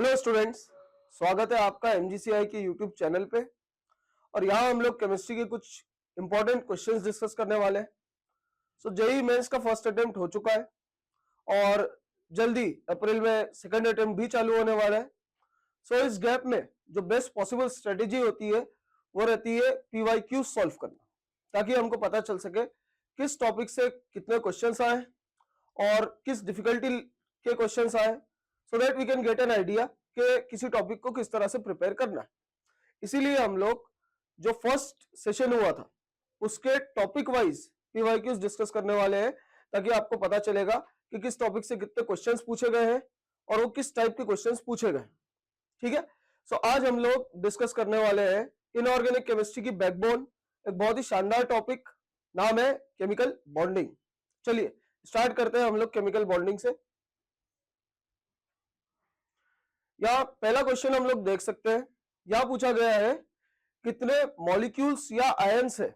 Hello students, स्वागत है आपका एमजीसीआई के यूट्यूब चैनल पे। और यहाँ हम लोग केमिस्ट्री के कुछ इंपॉर्टेंट क्वेश्चंस डिस्कस करने वाले हैं। सो जेईई मेंस का फर्स्ट अटेम्प्ट हो चुका है और जल्दी अप्रैल में सेकंड अटेम्प्ट भी चालू होने वाला है। सो इस गैप में जो बेस्ट पॉसिबल स्ट्रेटेजी होती है वो रहती है पीवाईक्यू सॉल्व करना, ताकि हमको पता चल सके किस टॉपिक से कितने क्वेश्चंस आए और किस डिफिकल्टी के क्वेश्चंस आए, so that we can get an idea कि किसी टॉपिक को किस तरह से प्रिपेयर करना है। इसीलिए हम लोग जो फर्स्ट सेशन हुआ था उसके टॉपिक वाइज पीवाईक्यूज डिस्कस करने वाले हैं, ताकि आपको पता चलेगा कि किस टॉपिक से कितने क्वेश्चंस पूछे गए हैं और वो किस टाइप के क्वेश्चंस पूछे गए। ठीक है, सो आज हम लोग डिस्कस करने वाले हैं इनऑर्गेनिक केमिस्ट्री की बैकबोन, एक बहुत ही शानदार टॉपिक, नाम है केमिकल बॉन्डिंग। चलिए स्टार्ट करते हैं हम लोग केमिकल बॉन्डिंग से। यहाँ पहला क्वेश्चन हम लोग देख सकते हैं, यहां पूछा गया है कितने मॉलिक्यूल्स या आयंस है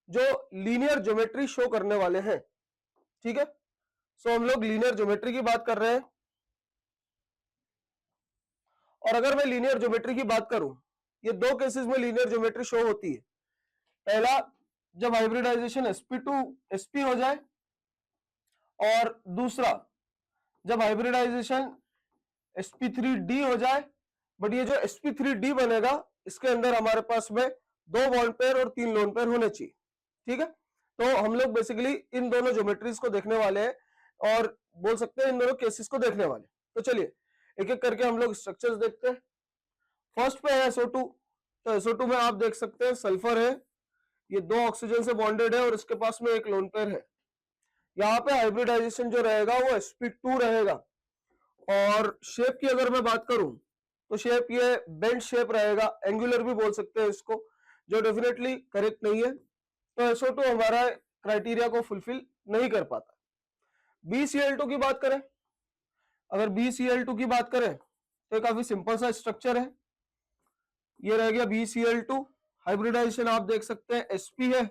जो लीनियर ज्योमेट्री शो करने वाले हैं। ठीक है, सो हम लोग लीनियर ज्योमेट्री की बात कर रहे हैं। और अगर मैं लीनियर ज्योमेट्री की बात करूं, ये दो केसेस में लीनियर ज्योमेट्री शो होती है। पहला, जब हाइब्रिडाइजेशन sp2 sp हो जाए, और दूसरा जब हाइब्रिडाइजेशन sp3d हो जाए। बट ये जो sp3d बनेगा इसके अंदर हमारे पास में 2 बॉन्ड पेयर और 3 लोन पेयर होने चाहिए। ठीक है, तो हम लोग बेसिकली इन दोनों ज्योमेट्रीज को देखने वाले हैं और बोल सकते हैं इन दोनों केसेस को देखने वाले। तो चलिए एक एक करके हम लोग स्ट्रक्चर्स देखते हैं। फर्स्ट पे है SO2। तो SO2 में आप देख सकते हैं सल्फर है, ये 2 ऑक्सीजन से बॉन्डेड है और इसके पास में एक लोन पेयर है। यहाँ पे हाइब्रिडाइजेशन जो रहेगा वो sp2 रहेगा। और शेप की अगर मैं बात करूं तो शेप ये बेंड शेप रहेगा, एंगुलर भी बोल सकते हैं इसको, जो डेफिनेटली करेक्ट नहीं है। तो SO2 हमारा क्राइटेरिया को फुलफिल नहीं कर पाता। BCl2 की बात करें, अगर BCl2 की बात करें तो ये काफी सिंपल सा स्ट्रक्चर है। ये रह गया BCl2। हाइब्रिडाइजेशन आप देख सकते हैं sp है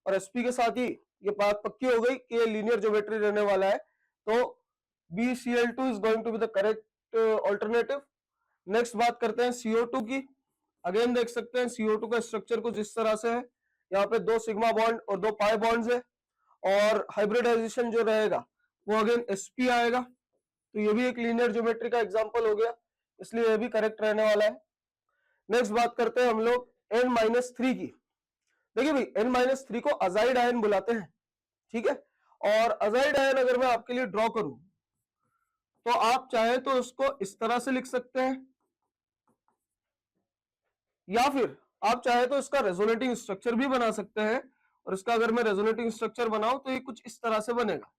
और sp के साथ ही ये बात पक्की हो गई कि ये लीनियर ज्योमेट्री रहने वाला है। तो BCl2 is going to be the correct alternative. Next बात करते हैं CO2 की। अगेन देख सकते हैं CO2 का स्ट्रक्चर कुछ इस तरह से है, यहाँ पे 2 सिग्मा बॉन्ड और 2 पाई बॉन्ड्स है। और हाइब्रिडाइजेशन जो रहेगा वो अगेन sp आएगा। तो ये भी एक लीनियर ज्योमेट्री का एग्जांपल हो गया, इसलिए ये भी करेक्ट रहने वाला है। नेक्स्ट बात करते हैं हम लोग N-3 की। देखिए भाई, N-3 को अजाइड आयन बुलाते हैं। ठीक है, और अजाइड आयन अगर मैं आपके लिए ड्रॉ करूं तो आप चाहे तो उसको इस तरह से लिख सकते हैं, या फिर आप चाहे तो इसका रेजोनेटिंग स्ट्रक्चर भी बना सकते हैं। और इसका अगर मैं रेजोनेटिंग स्ट्रक्चर बनाऊं तो ये कुछ इस तरह से बनेगा।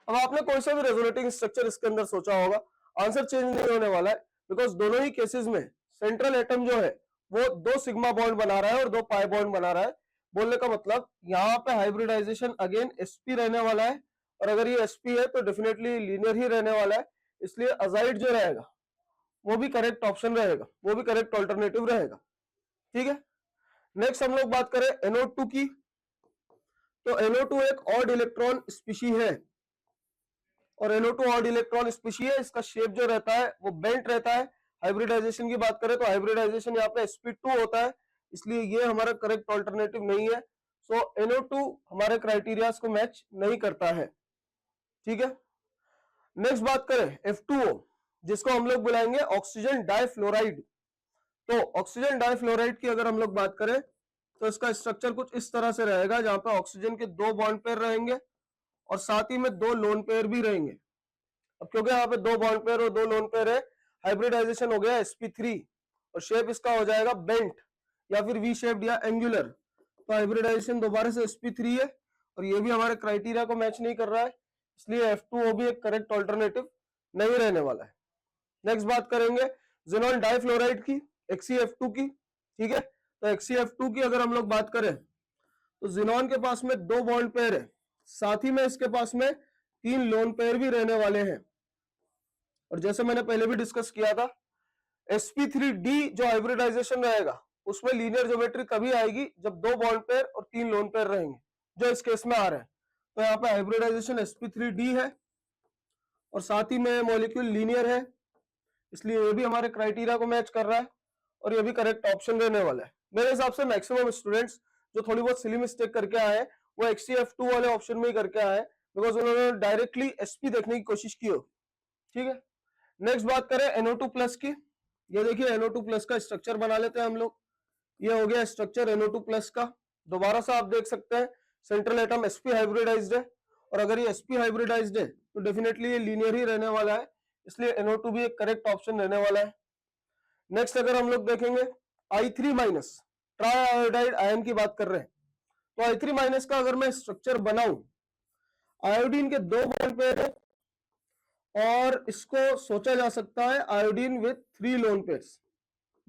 अब आपने कोई सा भी रेजोनेटिंग स्ट्रक्चर इसके अंदर सोचा होगा, आंसर चेंज नहीं होने वाला है, बिकॉज दोनों ही केसेस में सेंट्रल एटम जो है वो 2 सिग्मा बॉन्ड बना रहा है और 2 पाई बॉन्ड बना रहा है। बोलने का मतलब यहाँ पे हाइब्रिडाइजेशन अगेन sp रहने वाला है, और अगर ये sp है तो डेफिनेटली लीनियर ही रहने वाला है। इसलिए अजाइड जो रहेगा वो भी करेक्ट ऑप्शन रहेगा, वो भी करेक्ट ऑल्टरनेटिव रहेगा। ठीक है, नेक्स्ट हम लोग बात करें NO2 की। तो NO2 एक ऑड इलेक्ट्रॉन स्पीशी है, और NO2 ऑड इलेक्ट्रॉन स्पीशी है। इसका शेप जो रहता है वो बेंट रहता है। हाइब्रिडाइजेशन की बात करें तो हाइब्रिडाइजेशन यहाँ पे sp2 होता है, इसलिए ये हमारा करेक्ट ऑल्टरनेटिव नहीं है। सो NO2 हमारे क्राइटेरिया को मैच नहीं करता है। ठीक है, नेक्स्ट बात करें F2O, जिसको हम लोग बुलाएंगे ऑक्सीजन डाइफ्लोराइड। तो ऑक्सीजन डाइफ्लोराइड की अगर हम लोग बात करें तो इसका स्ट्रक्चर कुछ इस तरह से रहेगा, जहां पे ऑक्सीजन के 2 बॉन्ड पेयर रहेंगे और साथ ही में 2 लोन पेयर भी रहेंगे। अब क्योंकि यहाँ पे 2 बॉन्ड पेयर और 2 लोन पेयर है, हाइब्रिडाइजेशन हो गया sp3 और शेप इसका हो जाएगा बेंट या फिर वी शेप्ड या एंगुलर। तो हाइब्रिडाइजेशन दोबारा से sp3 है और ये भी हमारे क्राइटेरिया को मैच नहीं कर रहा है, इसलिए F2O भी एक करेक्ट ऑल्टरनेटिव नहीं रहने वाला है। नेक्स्ट बात करेंगे जिनॉन डाइफ्लोराइड की, XeF2 की। ठीक है, तो XeF2 की अगर हम लोग बात करें तो जिनॉन के पास में 2 बॉन्ड पेयर है, साथ ही में इसके पास में 3 लोन पेयर भी रहने वाले हैं। और जैसे मैंने पहले भी डिस्कस किया था, sp3d जो हाइब्रिडाइजेशन रहेगा उसमें लीनियर ज्योमेट्री तभी आएगी जब 2 बॉन्ड पेयर और 3 लोन पेयर रहेंगे, जो इस केस में आ रहे हैं। तो यहाँ पे हाइब्रिडाइजेशन sp3d है और साथ ही में मॉलिक्यूल लीनियर है, इसलिए ये भी हमारे क्राइटेरिया को मैच कर रहा है और ये भी करेक्ट ऑप्शन रहने वाला है। मेरे हिसाब से मैक्सिमम स्टूडेंट्स जो थोड़ी बहुत सिली मिस्टेक करके आए हैं वो XCF2 वाले ऑप्शन में ही करके आए हैं, बिकॉज उन्होंने डायरेक्टली SP देखने की कोशिश की हो। ठीक है, नेक्स्ट बात करें NO2 प्लस की। ये देखिए NO2 प्लस का स्ट्रक्चर बना लेते हैं हम लोग। ये हो गया स्ट्रक्चर NO2 प्लस का। दोबारा से आप देख सकते हैं सेंट्रल एटम sp हाइब्रिडाइज्ड है, और अगर ये sp हाइब्रिडाइज्ड है तो डेफिनेटली ये लीनियर ही रहने वाला है, इसलिए NO2 भी एक करेक्ट ऑप्शन रहने वाला है। नेक्स्ट अगर हम लोग देखेंगे I3 minus, try iodide ion की बात कर रहे हैं, तो I3 माइनस का अगर मैं स्ट्रक्चर बनाऊं, आयोडीन के 2 बॉन्ड पेयर है और इसको सोचा जा सकता है iodine with 3 lone pairs,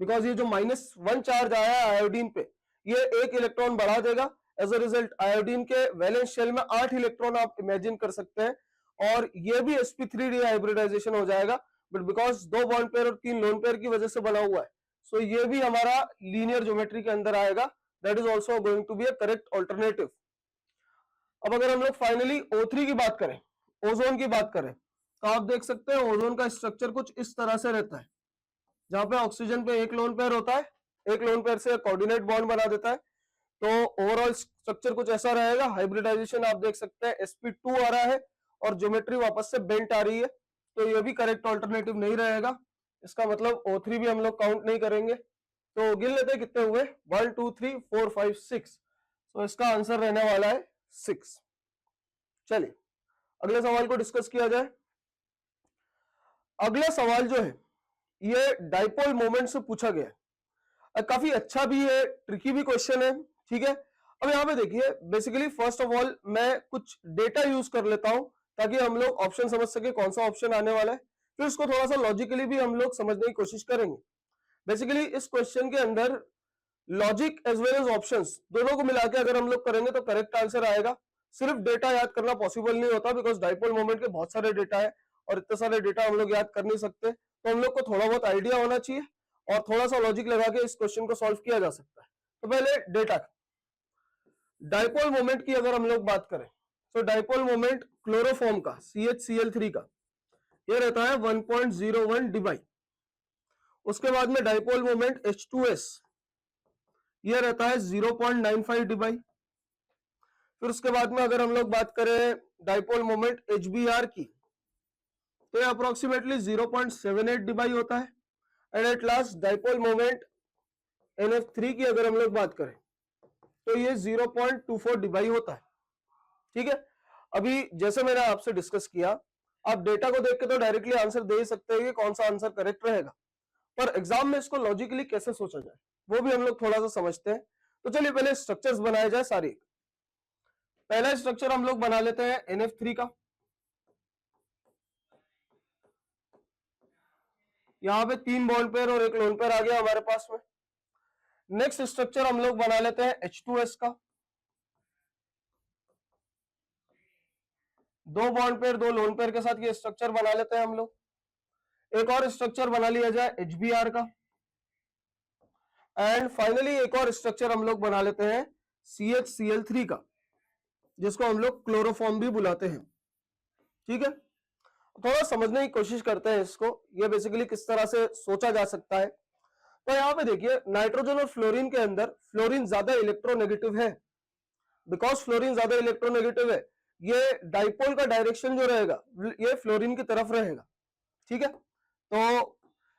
because ये जो -1 चार्ज आया है आयोडीन पे, ये 1 इलेक्ट्रॉन बढ़ा देगा। एज अ रिजल्ट आयोडीन के वैलेंस शेल में 8 इलेक्ट्रॉन आप इमेजिन कर सकते हैं, और ये भी sp3 डिहाइब्रिडाइजेशन हो जाएगा, बट बिकॉज 2 बॉन्ड पेयर और 3 लोन पेयर की वजह से बना हुआ है, सो ये भी हमारा लीनियर ज्योमेट्री के अंदर आएगा। That is also going to be a correct alternative. अब अगर हम लोग फाइनली O3 की बात करें, ओजोन की बात करें, तो आप देख सकते हैं ओजोन का स्ट्रक्चर कुछ इस तरह से रहता है, जहां पे ऑक्सीजन पे 1 लोन पेयर होता है, 1 लोन पेयर से कोऑर्डिनेट बॉन्ड बना देता है, तो ओवरऑल स्ट्रक्चर कुछ ऐसा रहेगा। हाइब्रिडाइजेशन आप देख सकते हैं sp2 आ रहा है और ज्योमेट्री वापस से बेंट आ रही है, तो ये भी करेक्ट ऑल्टरनेटिव नहीं रहेगा। इसका मतलब O3 भी हम लोग काउंट नहीं करेंगे। तो गिन लेते हैं कितने हुए, 1 2 3 4 5 6, तो इसका आंसर रहने वाला है 6। चलिए अगले सवाल को डिस्कस किया जाए। अगला सवाल जो है ये डाइपोल मोमेंट से पूछा गया है, काफी अच्छा भी है, ट्रिकी भी क्वेश्चन है। ठीक है, अब यहाँ पे देखिए बेसिकली फर्स्ट ऑफ ऑल मैं कुछ डेटा यूज कर लेता हूं ताकि हम लोग ऑप्शन समझ सके कौन सा ऑप्शन आने वाला है, फिर उसको थोड़ा सा लॉजिकली भी हम लोग समझने की कोशिश करेंगे। बेसिकली इस क्वेश्चन के अंदर logic as well as options दोनों को मिला के अगर हम लोग करेंगे तो करेक्ट आंसर आएगा। सिर्फ डेटा याद करना पॉसिबल नहीं होता, बिकॉज डाइपोल मोमेंट के बहुत सारे डेटा है और इतने सारे डेटा हम लोग याद कर नहीं सकते, तो हम लोग को थोड़ा बहुत आइडिया होना चाहिए और थोड़ा सा लॉजिक लगा के इस क्वेश्चन को सॉल्व किया जा सकता है। तो पहले डेटा, डाइपोल मोमेंट की अगर हम लोग बात करें, तो डाइपोल मोमेंट क्लोरोफॉर्म का CHCl3 का ये रहता है 1.01 डिबाई। उसके बाद में डाइपोल मोमेंट H2S ये रहता है 0.95 डिबाई। फिर उसके बाद में अगर हम लोग बात करें डाइपोल मोमेंट HBr की, तो ये अप्रोक्सीमेटली 0.78 डिबाई होता है। And at last dipole moment NF3 की अगर हम लोग बात करें तो ये 0.24 डिबाई होता है। ठीक है, अभी जैसे मैंने आपसे डिस्कस किया, आप डेटा को देख के तो डायरेक्टली आंसर दे ही सकते हैं कि कौन सा आंसर करेक्ट रहेगा, पर एग्जाम में इसको लॉजिकली कैसे सोचा जाए वो भी हम लोग थोड़ा सा समझते हैं। तो चलिए पहले स्ट्रक्चर्स बनाए जाए सारी। पहला स्ट्रक्चर हम लोग बना लेते हैं NF3 का। यहाँ पे 3 बॉन्ड पेयर और 1 लोन पेयर आ गया हमारे पास में। नेक्स्ट स्ट्रक्चर हम लोग बना लेते हैं H2S का, 2 बॉन्ड पेयर 2 लोन पेयर के साथ ये स्ट्रक्चर बना लेते हैं हम लोग। एक और स्ट्रक्चर बना लिया जाए HBr का, एंड फाइनली एक और स्ट्रक्चर हम लोग बना लेते हैं CHCl3 का, जिसको हम लोग क्लोरोफॉर्म भी बुलाते हैं। ठीक है, थोड़ा समझने की कोशिश करते हैं इसको, ये बेसिकली किस तरह से सोचा जा सकता है। तो यहाँ पे देखिए नाइट्रोजन और फ्लोरीन के अंदर फ्लोरीन ज्यादा इलेक्ट्रोनेगेटिव है। बिकॉज फ्लोरीन ज्यादा इलेक्ट्रोनेगेटिव है, ये डाइपोल का डायरेक्शन जो रहेगा ये फ्लोरीन की तरफ रहेगा। ठीक है, तो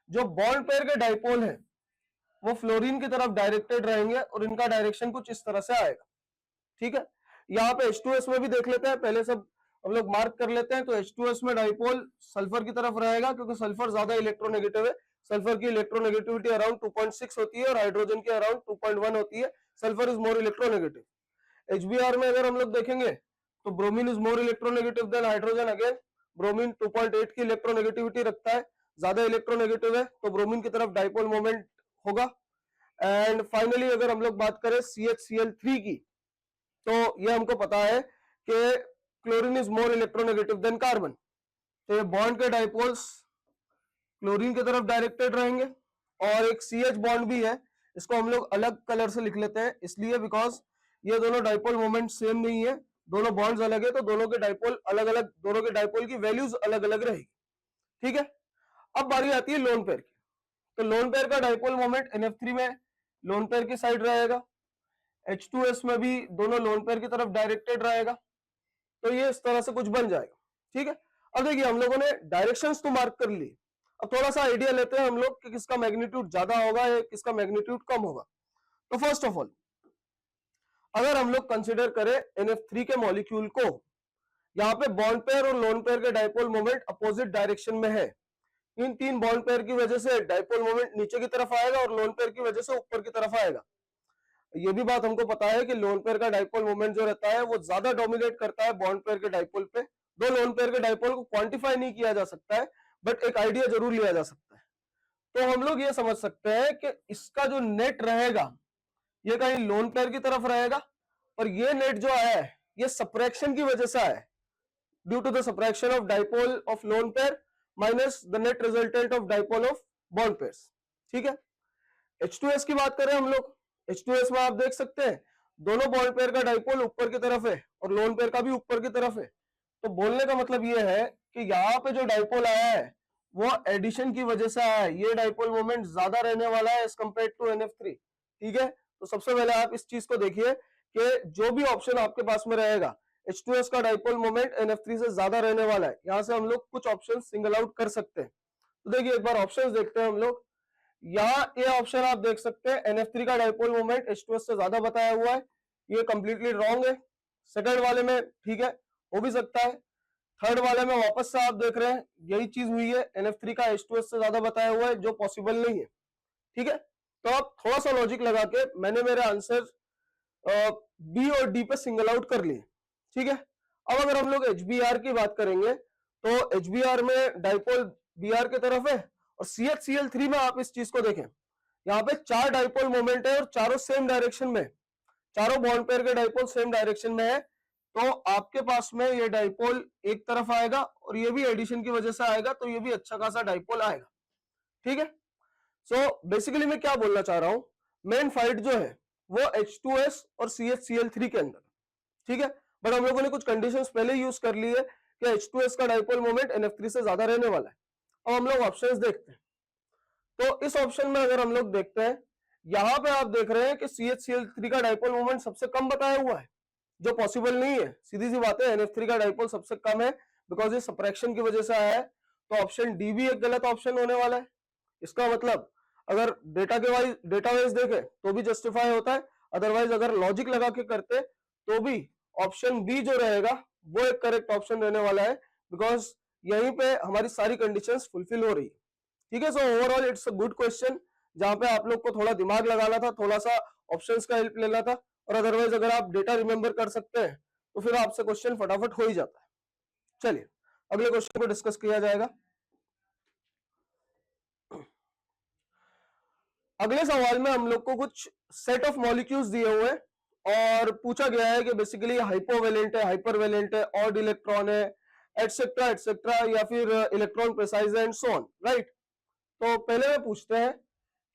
जो बॉन्ड पेयर के डाइपोल है वो फ्लोरीन की तरफ डायरेक्टेड रहेंगे और इनका डायरेक्शन कुछ इस तरह से आएगा। ठीक है, यहाँ पे H2S में भी देख लेते हैं, पहले सब हम लोग मार्क कर लेते हैं। तो H2S में डाइपोल सल्फर की तरफ रहेगा क्योंकि सल्फर ज्यादा इलेक्ट्रोनेगेटिव है। सल्फर की इलेक्ट्रोनेगेटिविटी अराउंड 2.6 होती है और हाइड्रोजन की अराउंड 2.1 होती है। Sulphur is more electronegative. HBr में अगर हम लोग देखेंगे तो bromine is more electronegative than hydrogen. Again bromine 2.8 की इलेक्ट्रोनेगेटिविटी रखता है, ज्यादा इलेक्ट्रोनेगेटिव है, तो ब्रोमीन की तरफ डाइपोल मोमेंट होगा। एंड फाइनली अगर हम लोग बात करें CHCl3 की, तो ये हमको पता है कि chlorine is more electronegative than carbon, तो ये बॉन्ड के डाइपोल्स क्लोरीन की तरफ डायरेक्टेड रहेंगे। और एक CH बॉन्ड भी है, इसको हम लोग अलग कलर से लिख लेते हैं इसलिए बिकॉज ये दोनों डाइपोल मोमेंट सेम नहीं है, दोनों बॉन्ड्स अलग है तो दोनों के डाइपोल अलग अलग, दोनों के डाइपोल की वैल्यूज अलग अलग रहेगी, ठीक है। अब बारी आती है लोन पेयर की। तो लोन पेयर का डाइपोल मोमेंट NF3 में लोन पेयर की साइड रहेगा, H2S में भी दोनों लोन पेयर की तरफ डायरेक्टेड रहेगा। तो ये इस तरह से कुछ बन जाएगा, ठीक है। अब देखिए हम लोगों ने डायरेक्शंस तो मार्क कर ली, अब थोड़ा सा आइडिया लेते हैं हम लोग कि किसका मैग्नीट्यूड ज्यादा होगा या किसका मैग्नीट्यूड कम होगा। तो फर्स्ट ऑफ ऑल अगर हम लोग कंसिडर करें NF3 के मॉलिक्यूल को, यहाँ पे बॉन्ड पेयर और लोन पेयर के डाइपोल मोमेंट अपोजिट डायरेक्शन में है। इन तीन बॉन्ड पेयर की वजह से डाइपोल मोमेंट नीचे की तरफ आएगा और लोन पेयर की वजह से ऊपर की तरफ आएगा। ये भी बात हमको पता है कि लोन पेयर का डाइपोल मोमेंट जो रहता है वो ज्यादा डोमिनेट करता है बॉन्ड पेयर के डाइपोल पे। दो लोन पेयर के डाइपोल को क्वांटिफाई नहीं किया जा सकता है, बट एक आइडिया जरूर लिया जा सकता है। तो हम लोग ये समझ सकते हैं कि इसका जो नेट रहेगा ये कहीं लोन पेयर की तरफ रहेगा, और ये नेट जो आया है ये सब्ट्रैक्शन की वजह से आया है, due to the subtraction of dipole of lone pair minus the net resultant of dipole of bond pairs, ठीक है। H2S की बात करें हम लोग, H2S में आप देख सकते हैं दोनों बॉन्ड पेयर का डाइपोल ऊपर की तरफ है और लोन पेयर का भी ऊपर की तरफ है। तो बोलने का मतलब ये है कि यहाँ पे जो डाइपोल आया है वो एडिशन की वजह से आया है, ये डाइपोल मोमेंट ज्यादा रहने वाला है एज कंपेयर टू NF3, ठीक है। तो सबसे पहले आप इस चीज को देखिए कि जो भी ऑप्शन आपके पास में रहेगा H2S का डाइपोल मोमेंट NF3 से ज्यादा रहने वाला है। यहाँ से हम लोग कुछ ऑप्शन सिंगल आउट कर सकते हैं। तो देखिए एक बार ऑप्शंस देखते हैं हम लोग। यहाँ ये ऑप्शन आप देख सकते हैं NF3 का डाइपोल मोमेंट H2S से ज्यादा बताया हुआ है, ये कंप्लीटली रॉन्ग है। सेकंड वाले में ठीक है, हो भी सकता है। थर्ड वाले में वापस से आप देख रहे हैं यही चीज हुई है, NF3 का H2S से ज्यादा बताया हुआ है, जो पॉसिबल नहीं है, ठीक है। तो आप थोड़ा सा लॉजिक लगा के मैंने मेरे आंसर बी और डी पे सिंगल आउट कर लिए, ठीक है। अब अगर हम लोग HBr की बात करेंगे तो HBr में डाइपोल Br की तरफ है, और CHCl3 में आप इस चीज को देखें, यहाँ पे 4 डाइपोल मोमेंट है और चारों सेम डायरेक्शन में, चारों बॉन्ड पेयर के डाइपोल सेम डायरेक्शन में है। तो आपके पास में ये डाइपोल एक तरफ आएगा और ये भी एडिशन की वजह से आएगा, तो ये भी अच्छा खासा डाइपोल आएगा, ठीक है। सो बेसिकली मैं क्या बोलना चाह रहा हूं, मेन फाइट जो है वो H2S और CHCl3 के अंदर, ठीक है। बट हम लोगों ने कुछ कंडीशंस पहले यूज कर ली है कि H2S का डाइपोल मोमेंट NF3 से ज्यादा रहने वाला है। अब हम लोग ऑप्शंस देखते हैं। तो इस ऑप्शन में अगर हम लोग देखते हैं, यहां पे आप देख रहे हैं कि CHCl3 का डाइपोल मोमेंट सबसे कम बताया हुआ है, जो पॉसिबल नहीं है। सीधी सी बात है, NF3 का डाइपोल सबसे कम है बिकॉज ये सब्ट्रैक्शन की वजह से आया है। तो ऑप्शन डी भी एक गलत ऑप्शन होने वाला है। इसका मतलब अगर डेटा वाइज देखे तो भी जस्टिफाई होता है, अदरवाइज अगर लॉजिक लगा के करते तो भी ऑप्शन बी जो रहेगा वो एक करेक्ट ऑप्शन रहने वाला है, बिकॉज यहीं पे हमारी सारी कंडीशंस फुलफिल हो रही है, ठीक है। So overall it's a good question, जहां पे आप लोग को थोड़ा दिमाग लगाना था, थोड़ा सा ऑप्शंस का हेल्प लेना था, और अदरवाइज अगर आप डेटा रिमेंबर कर सकते हैं तो फिर आपसे क्वेश्चन फटाफट हो ही जाता है। चलिए अगले क्वेश्चन को डिस्कस किया जाएगा। अगले सवाल में हम लोग को कुछ सेट ऑफ मॉलिक्यूल्स दिए हुए हैं और पूछा गया है कि बेसिकली हाइपोवेलेंट है, हाइपरवेलेंट है, ऑड इलेक्ट्रॉन है, एटसेट्रा एटसेट्रा, या फिर electron precise and so on, right. तो पहले में पूछते हैं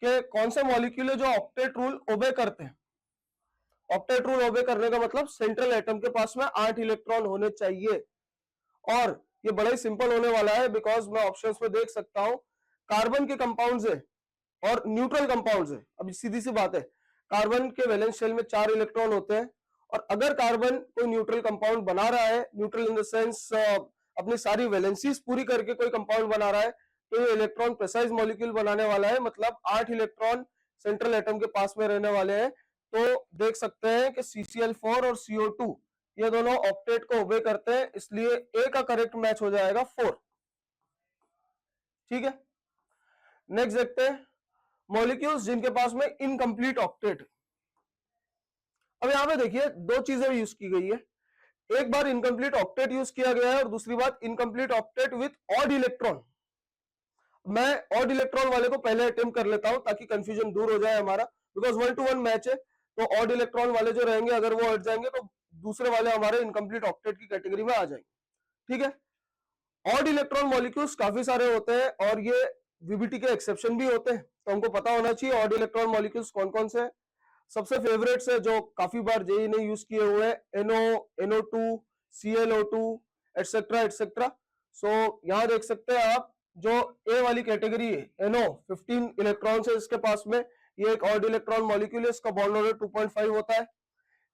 कि कौन से मॉलिक्यूल है जो ऑक्टेट रूल ओबे करते हैं। ऑक्टेट रूल ओबे करने का मतलब सेंट्रल एटम के पास में 8 इलेक्ट्रॉन होने चाहिए, और ये बड़ा ही सिंपल होने वाला है बिकॉज मैं ऑप्शंस में देख सकता हूं कार्बन के कंपाउंड्स है और न्यूट्रल कंपाउंड्स है। अब सीधी सी बात है, कार्बन के वैलेंस शेल में 4 इलेक्ट्रॉन होते हैं, और अगर कार्बन कोई न्यूट्रल कंपाउंड बना रहा है, न्यूट्रल इन द सेंस अपनी सारी वैलेंसीज पूरी करके कोई कंपाउंड बना रहा है, तो ये इलेक्ट्रॉन प्रिसाइज मॉलिक्यूल बनाने वाला है, मतलब 8 इलेक्ट्रॉन सेंट्रल एटम के पास में रहने वाले हैं। तो देख सकते हैं कि CCl4 और CO2 ये दोनों ऑक्टेट को ओबे करते हैं, इसलिए ए का करेक्ट मैच हो जाएगा 4, ठीक है। नेक्स्ट देखते हैं मॉलिक्यूल्स जिनके पास में इनकम्प्लीट ऑक्टेट। अब यहां पे देखिए दो चीजें यूज की गई है, एक बार इनकम्प्लीट ऑक्टेट यूज किया गया है और दूसरी बात incomplete octet with odd electron. मैं ऑड इलेक्ट्रॉन वाले को पहले अटेम्प्ट कर लेता हूं ताकि कंफ्यूजन दूर हो जाए हमारा, बिकॉज 1 to 1 मैच है। तो ऑड इलेक्ट्रॉन वाले जो रहेंगे अगर वो हट जाएंगे तो दूसरे वाले हमारे इनकम्प्लीट ऑक्टेट की कैटेगरी में आ जाएंगे, ठीक है। ऑड इलेक्ट्रॉन मॉलिक्यूल्स काफी सारे होते हैं और ये वीबीटी के एक्सेप्शन भी होते हैं, तो हमको पता होना चाहिए ऑड इलेक्ट्रॉन मॉलिक्यूल्स कौन कौन से हैं। सबसे फेवरेट है जो काफी बार जेई ने यूज किए हुए NO, NO2, ClO2 etcetera etcetera. सो यहाँ देख सकते हैं आप जो ए वाली कैटेगरी है NO 15 इलेक्ट्रॉन है इसके पास में, ये एक ऑड इलेक्ट्रॉन मॉलिक्यूल है, इसका बॉन्ड ऑर्डर 2.5 होता है।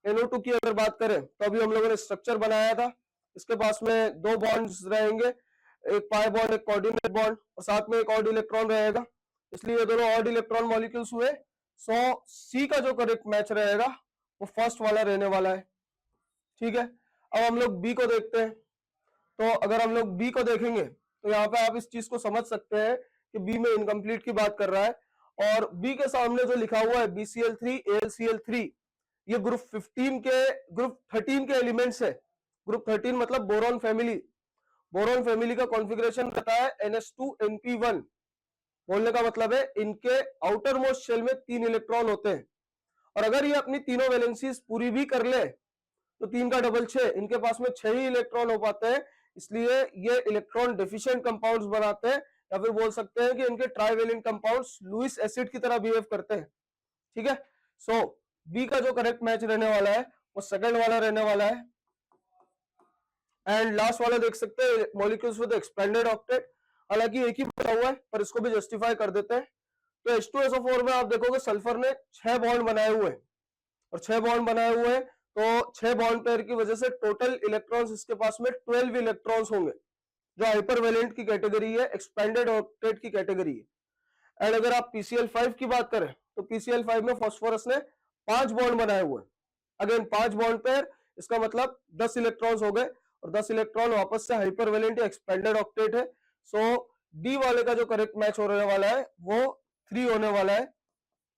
NO2 की अगर बात करें तो अभी हम लोगों ने स्ट्रक्चर बनाया था, इसके पास में दो बॉन्ड्स रहेंगे, एक पाई बॉन्ड एक कोऑर्डिनेट बॉन्ड और साथ में एक ऑड इलेक्ट्रॉन रहेगा, इसलिए ये दोनों ऑड इलेक्ट्रॉन मॉलिक्यूल्स हुए। सो सी का जो करेक्ट मैच रहेगा वो फर्स्ट वाला रहने वाला है। ठीक है, अब हम लोग बी को देखते हैं। तो अगर हम लोग बी को देखेंगे तो यहाँ पे आप इस चीज को समझ सकते हैं कि बी में इनकम्प्लीट की बात कर रहा है, और बी के सामने जो लिखा हुआ है BCl3 AlCl3, ये ग्रुप 13 के एलिमेंट्स है। ग्रुप 13 मतलब बोरॉन फैमिली। बोरॉन फैमिली का कॉन्फ़िगरेशन रहता है NH2NP1। बोलने का मतलब है इनके आउटर मोस्ट शेल में 3 इलेक्ट्रॉन होते हैं, और अगर ये अपनी तीनों वैलेंसीज पूरी भी कर ले तो 3 का डबल 6, इनके पास में 6 ही इलेक्ट्रॉन हो पाते हैं, इसलिए ये इलेक्ट्रॉन डेफिशिएंट कंपाउंड्स बनाते हैं, या फिर बोल सकते हैं कि इनके ट्राइवेलेंट कंपाउंड्स लुईस एसिड की तरह बिहेव करते हैं। ठीक है, सो बी का जो करेक्ट मैच रहने वाला है वो सेकंड वाला रहने वाला है। एंड लास्ट वाला देख सकते हैं मॉलिक्यूल्स विद एक्सपेंडेड ऑक्टेट, हालांकि एक ही बना हुआ है पर इसको भी जस्टिफाई कर देते हैं। तो H2SO4 में आप देखोगे सल्फर ने 6 बॉन्ड बनाए हुए हैं, और 6 बॉन्ड बनाए हुए हैं तो 6 बॉन्ड पेयर की वजह से टोटल इलेक्ट्रॉन्स इसके पास में 12 इलेक्ट्रॉन्स होंगे, जो हाइपरवेलेंट की कैटेगरी है, एक्सपेंडेड ऑक्टेट की कैटेगरी है। एंड अगर आप PCl5 की बात करें तो PCl5 में फास्फोरस ने 5 बॉन्ड बनाए हुए हैं, अगेन 5 बॉन्ड पेयर, इसका मतलब 10 इलेक्ट्रॉन्स हो गए, और 10 इलेक्ट्रॉन वापस से हाइपरवेलेंट या एक्सपेंडेड ऑक्टेट है। सो डी वाले का जो करेक्ट मैच होने वाला है वो 3 होने वाला है।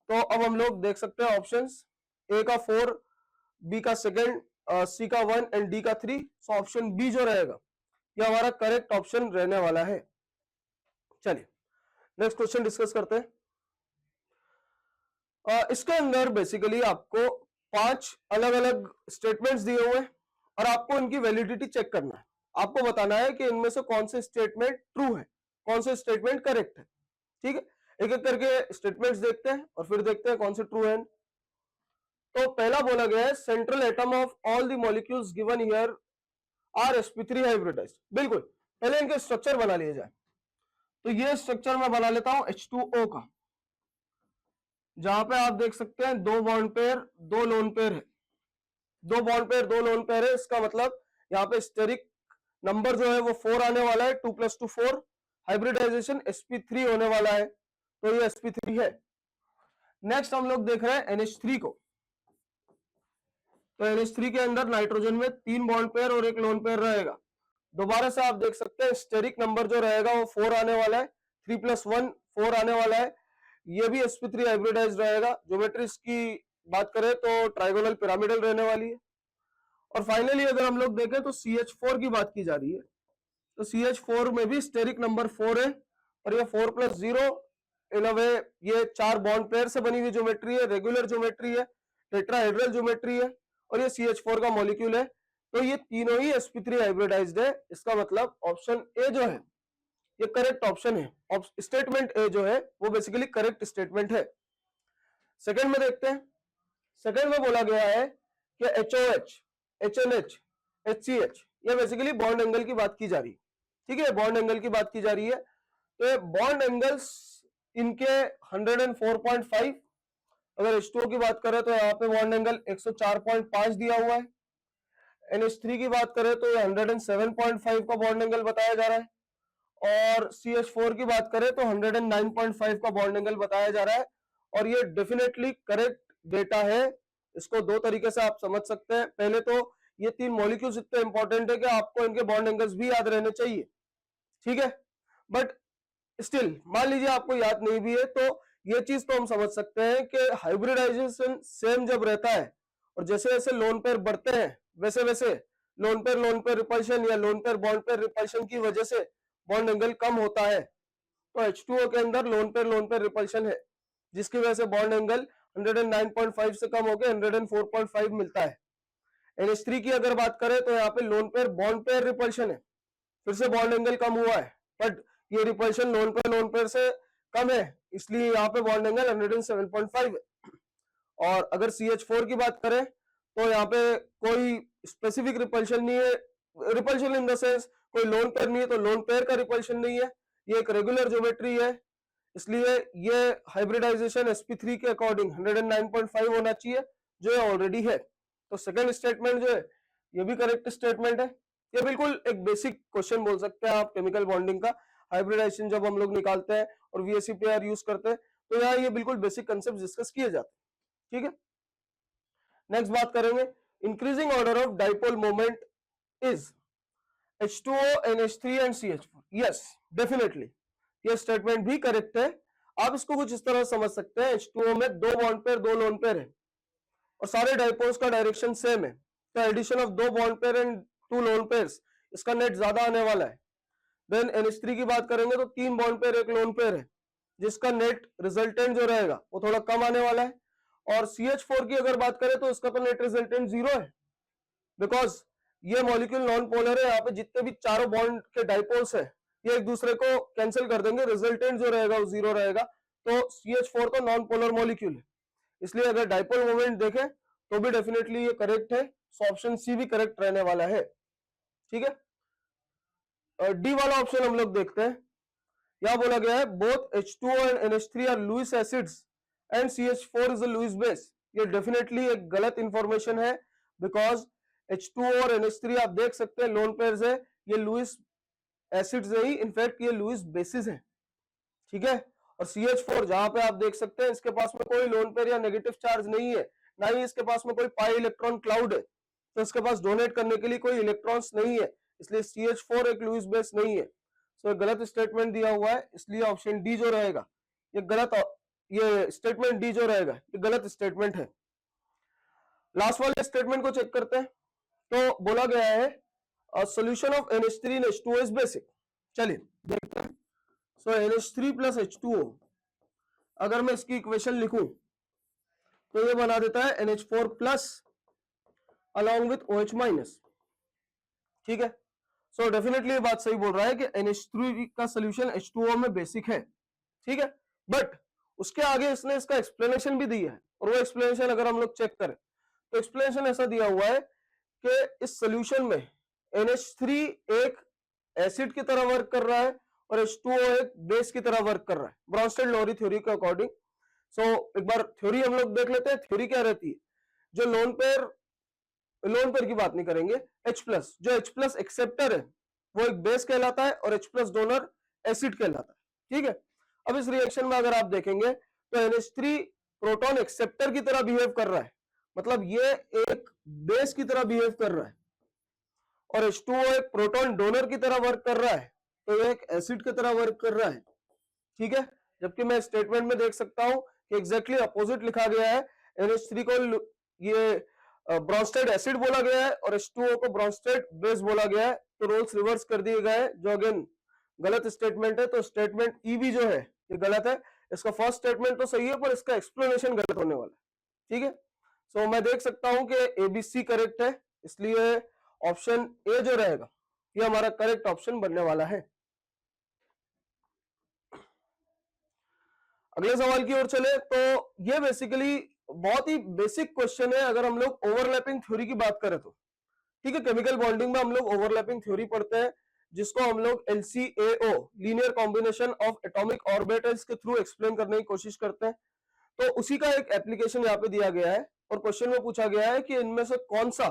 तो अब हम लोग देख सकते हैं ऑप्शंस, ए का 4, बी का सेकेंड, सी का 1 एंड डी का 3। सो ऑप्शन बी जो रहेगा ये हमारा करेक्ट ऑप्शन रहने वाला है। चलिए नेक्स्ट क्वेश्चन डिस्कस करते हैं। इसके अंदर बेसिकली आपको 5 अलग अलग स्टेटमेंट्स दिए हुए हैं, और आपको इनकी वैलिडिटी चेक करना है। आपको बताना है कि इनमें से कौन से स्टेटमेंट ट्रू है, कौन से स्टेटमेंट करेक्ट है। ठीक है, एक एक करके स्टेटमेंट्स देखते हैं और फिर देखते हैं कौन से ट्रू है। तो पहला बोला गया है central atom of all the molecules given here are sp3 hybridised. बिल्कुल, पहले इनके स्ट्रक्चर बना लिए जाए। तो ये स्ट्रक्चर मैं बना लेता हूं H2O का, जहां पे आप देख सकते हैं 2 बॉन्ड पेयर 2 लोन पेयर है, 2 बॉन्ड पेयर 2 लोन पेयर है, इसका मतलब यहाँ पे स्टेरिक नंबर जो है वो 4 आने वाला है, 2 + 2 4, हाइब्रिडाइजेशन sp3 होने वाला है, तो ये sp3 है। नेक्स्ट हम लोग देख रहे हैं NH3 को। तो NH3 के अंदर नाइट्रोजन में 3 बॉन्ड पेयर और 1 लोन पेयर रहेगा। दोबारा से आप देख सकते हैं स्टेरिक नंबर जो रहेगा वो 4 आने वाला है, 3 + 1 4 आने वाला है, ये भी sp3 हाइब्रिडाइज्ड रहेगा। ज्योमेट्री की बात करें तो ट्राइगोनल पिरामिडल रहने वाली है। और फाइनली अगर हम लोग देखें तो CH4 की बात की जा रही है, तो CH4 में भी स्टेरिक नंबर 4 है, और ये 4 + 0 इन अ वे ये 4 बॉन्ड पेयर से बनी हुई ज्योमेट्री है, रेगुलर ज्योमेट्री है, टेट्राहेड्रल ज्योमेट्री है, और ये CH4 का मॉलिक्यूल है। तो ये तीनों ही sp3 हाइब्रिडाइज्ड है। इसका मतलब ऑप्शन ए जो है ये करेक्ट ऑप्शन है। स्टेटमेंट ए जो है वो बेसिकली करेक्ट स्टेटमेंट है। सेकंड में देखते हैं। सेकंड में बोला गया है कि HOH, HNH, HCH, ये बेसिकली बॉन्ड एंगल की बात की जा रही है। ठीक है, बॉन्ड एंगल की बात की जा रही है। तो ये बॉन्ड एंगल्स इनके 104.5, अगर H2O की बात करें तो यहाँ पे बॉन्ड एंगल 104.5 दिया हुआ है। NH3 की बात करें तो ये 107.5 का बॉन्ड एंगल बताया जा रहा है, और CH4 की बात करें तो 109.5 का बॉन्ड एंगल बताया जा रहा है। और ये डेफिनेटली करेक्ट डेटा है। इसको दो तरीके से आप समझ सकते हैं। पहले तो ये 3 मॉलिक्यूल्स इतने इंपॉर्टेंट है कि आपको इनके बॉन्ड एंगल्स भी याद रहने चाहिए। ठीक है, बट स्टिल मान लीजिए आपको याद नहीं भी है, तो ये चीज तो हम समझ सकते हैं कि हाइब्रिडाइजेशन सेम जब रहता है और जैसे जैसे लोन पेयर बढ़ते हैं वैसे वैसे लोन पेयर रिपल्शन या lone pair bond pair repulsion की वजह से बॉन्ड एंगल कम होता है। तो H2O के अंदर लोन पेयर रिपल्शन है, जिसकी वजह से बॉन्ड एंगल 109.5 से कम होकर 104.5 मिलता है। NH3 की अगर बात करें तो यहाँ पे lone pair bond pair repulsion है, फिर से बॉन्ड एंगल कम हुआ है, बट ये रिपल्शन लोन पेयर से कम है, इसलिए यहाँ पे बॉन्ड एंगल 107.5 है। और अगर CH4 की बात करें तो यहाँ पे कोई स्पेसिफिक रिपल्शन नहीं है, रिपल्शन इन द सेंस कोई लोन पेयर नहीं है, तो लोन पेयर का रिपल्शन नहीं है, ये एक रेगुलर ज्योमेट्री है, इसलिए ये हाइब्रिडाइजेशन sp3 के अकॉर्डिंग 109.5 होना चाहिए, जो है ऑलरेडी है। तो सेकंड स्टेटमेंट जो है ये भी करेक्ट स्टेटमेंट है। ये बिल्कुल एक बेसिक क्वेश्चन बोल सकते हैं आप केमिकल बॉन्डिंग का, हाइब्रिडाइजेशन जब हम लोग निकालते हैं और VSEPR यूज करते हैं तो यहाँ ये बिल्कुल बेसिक कंसेप्ट डिस्कस किए जाते हैं। ठीक है, नेक्स्ट बात करेंगे, increasing order of dipole moment is H2O, NH3 and CH4। Yes, definitely ये स्टेटमेंट भी करेक्ट है। आप इसको कुछ इस तरह समझ सकते हैं, H2O में 2 बॉन्ड पेयर 2 लोन पेयर है और सारे डाइपोल्स का डायरेक्शन सेम है, तो addition of 2 bond pair and 2 lone pairs, इसका नेट ज्यादा आने वाला है। देन NH3 की बात करेंगे तो 3 बॉन्ड पेयर 1 लोन पेयर है, जिसका नेट रिजल्टेंट जो रहेगा वो थोड़ा कम आने वाला है। और CH4 की अगर बात करें तो इसका तो नेट रिजल्टेंट 0 है, बिकॉज ये मॉलिक्यूल नॉन पोलर है, यहाँ पे जितने भी चारों बॉन्ड के डाइपोल्स है ये एक दूसरे को कैंसिल कर देंगे, रिजल्टेंट जो रहेगा वो 0 रहेगा। तो CH4 तो नॉन पोलर मॉलिक्यूल है, इसलिए अगर डाइपोल मोमेंट देखें तो भी डेफिनेटली ये करेक्ट है, सो ऑप्शन सी भी करेक्ट रहने वाला है। ठीक है, डी वाला ऑप्शन हम लोग देखते हैं। यहां बोला गया है both H2O and NH3 are Lewis acids and CH4 is a Lewis base. ये डेफिनेटली एक गलत इंफॉर्मेशन है, बिकॉज H2O और NH3 आप देख सकते हैं लोन पेयर्स है, ये लुईस एसिड्स है ही, इनफैक्ट ये लुईस बेसिस है। ठीक है, और CH4 जहां पे आप देख सकते हैं इसके पास में कोई लोन पेयर या नेगेटिव चार्ज नहीं है, ना ही इसके पास में कोई पाई इलेक्ट्रॉन क्लाउड है, तो इसके पास डोनेट करने के लिए कोई इलेक्ट्रॉन्स नहीं है, इसलिए CH4 एक लुईस बेस नहीं है। सो गलत स्टेटमेंट दिया हुआ है, इसलिए ऑप्शन डी जो रहेगा ये गलत, ये स्टेटमेंट डी जो रहेगा ये गलत स्टेटमेंट है। लास्ट वाले स्टेटमेंट को चेक करते हैं, तो बोला गया है solution of NH3 in H2O is basic. चलिए देखते हैं। सो NH3 प्लस H2O, अगर मैं इसकी इक्वेशन लिखूं तो ये बना देता है NH4 plus along with OH minus. ठीक है, सो डेफिनेटली ये बात सही बोल रहा है कि NH3 का सोल्यूशन H2O में बेसिक है। ठीक है, बट उसके आगे इसने इसका एक्सप्लेनेशन भी दिया है, और वो एक्सप्लेनेशन अगर हम लोग चेक करें तो एक्सप्लेनेशन ऐसा दिया हुआ है कि इस सोल्यूशन में NH3 एक एसिड की तरह वर्क कर रहा है और H2O एक बेस की तरह वर्क कर रहा है, ब्रॉन्स्टेड-लोरी थ्योरी के अकॉर्डिंग। सो एक बार थ्योरी हम लोग देख लेते हैं। थ्योरी क्या रहती है, जो लोन पेयर की बात नहीं करेंगे, H+, जो H+ एक्सेप्टर है वो एक बेस कहलाता है और H+ डोनर एसिड कहलाता है। ठीक है, अब इस रिएक्शन में अगर आप देखेंगे तो NH3 प्रोटॉन एक्सेप्टर की तरह बिहेव कर रहा है, मतलब ये एक बेस की तरह बिहेव कर रहा है, और H2O एक प्रोटॉन डोनर की तरह वर्क कर रहा है, तो ये एक एसिड की तरह वर्क कर रहा है। ठीक है, जबकि मैं स्टेटमेंट में देख सकता हूं कि एग्जैक्टली अपोजिट लिखा गया है, NH3 को ये ब्रॉन्स्टेड एसिड बोला गया है और H2O को ब्रॉन्स्टेड बेस बोला गया है, तो रोल्स रिवर्स कर दिए गए हैं, जो अगेन गलत स्टेटमेंट है। तो स्टेटमेंट ई भी जो है ये गलत है, इसका फर्स्ट स्टेटमेंट तो सही है पर इसका एक्सप्लेनेशन गलत होने वाला है। ठीक है, सो मैं देख सकता हूं कि ABC करेक्ट है, इसलिए ऑप्शन ए जो रहेगा ये हमारा करेक्ट ऑप्शन बनने वाला है। अगले सवाल की ओर चले तो ये बेसिकली बहुत ही बेसिक क्वेश्चन है, अगर हम लोग ओवरलैपिंग थ्योरी की बात करें तो। ठीक है, केमिकल बॉन्डिंग में हम लोग ओवरलैपिंग थ्योरी पढ़ते हैं, जिसको हम लोग LCAO linear combination of atomic orbitals के थ्रू एक्सप्लेन करने की कोशिश करते हैं। तो उसी का एक एप्लीकेशन यहाँ पे दिया गया है और क्वेश्चन में पूछा गया है कि इनमें से कौन सा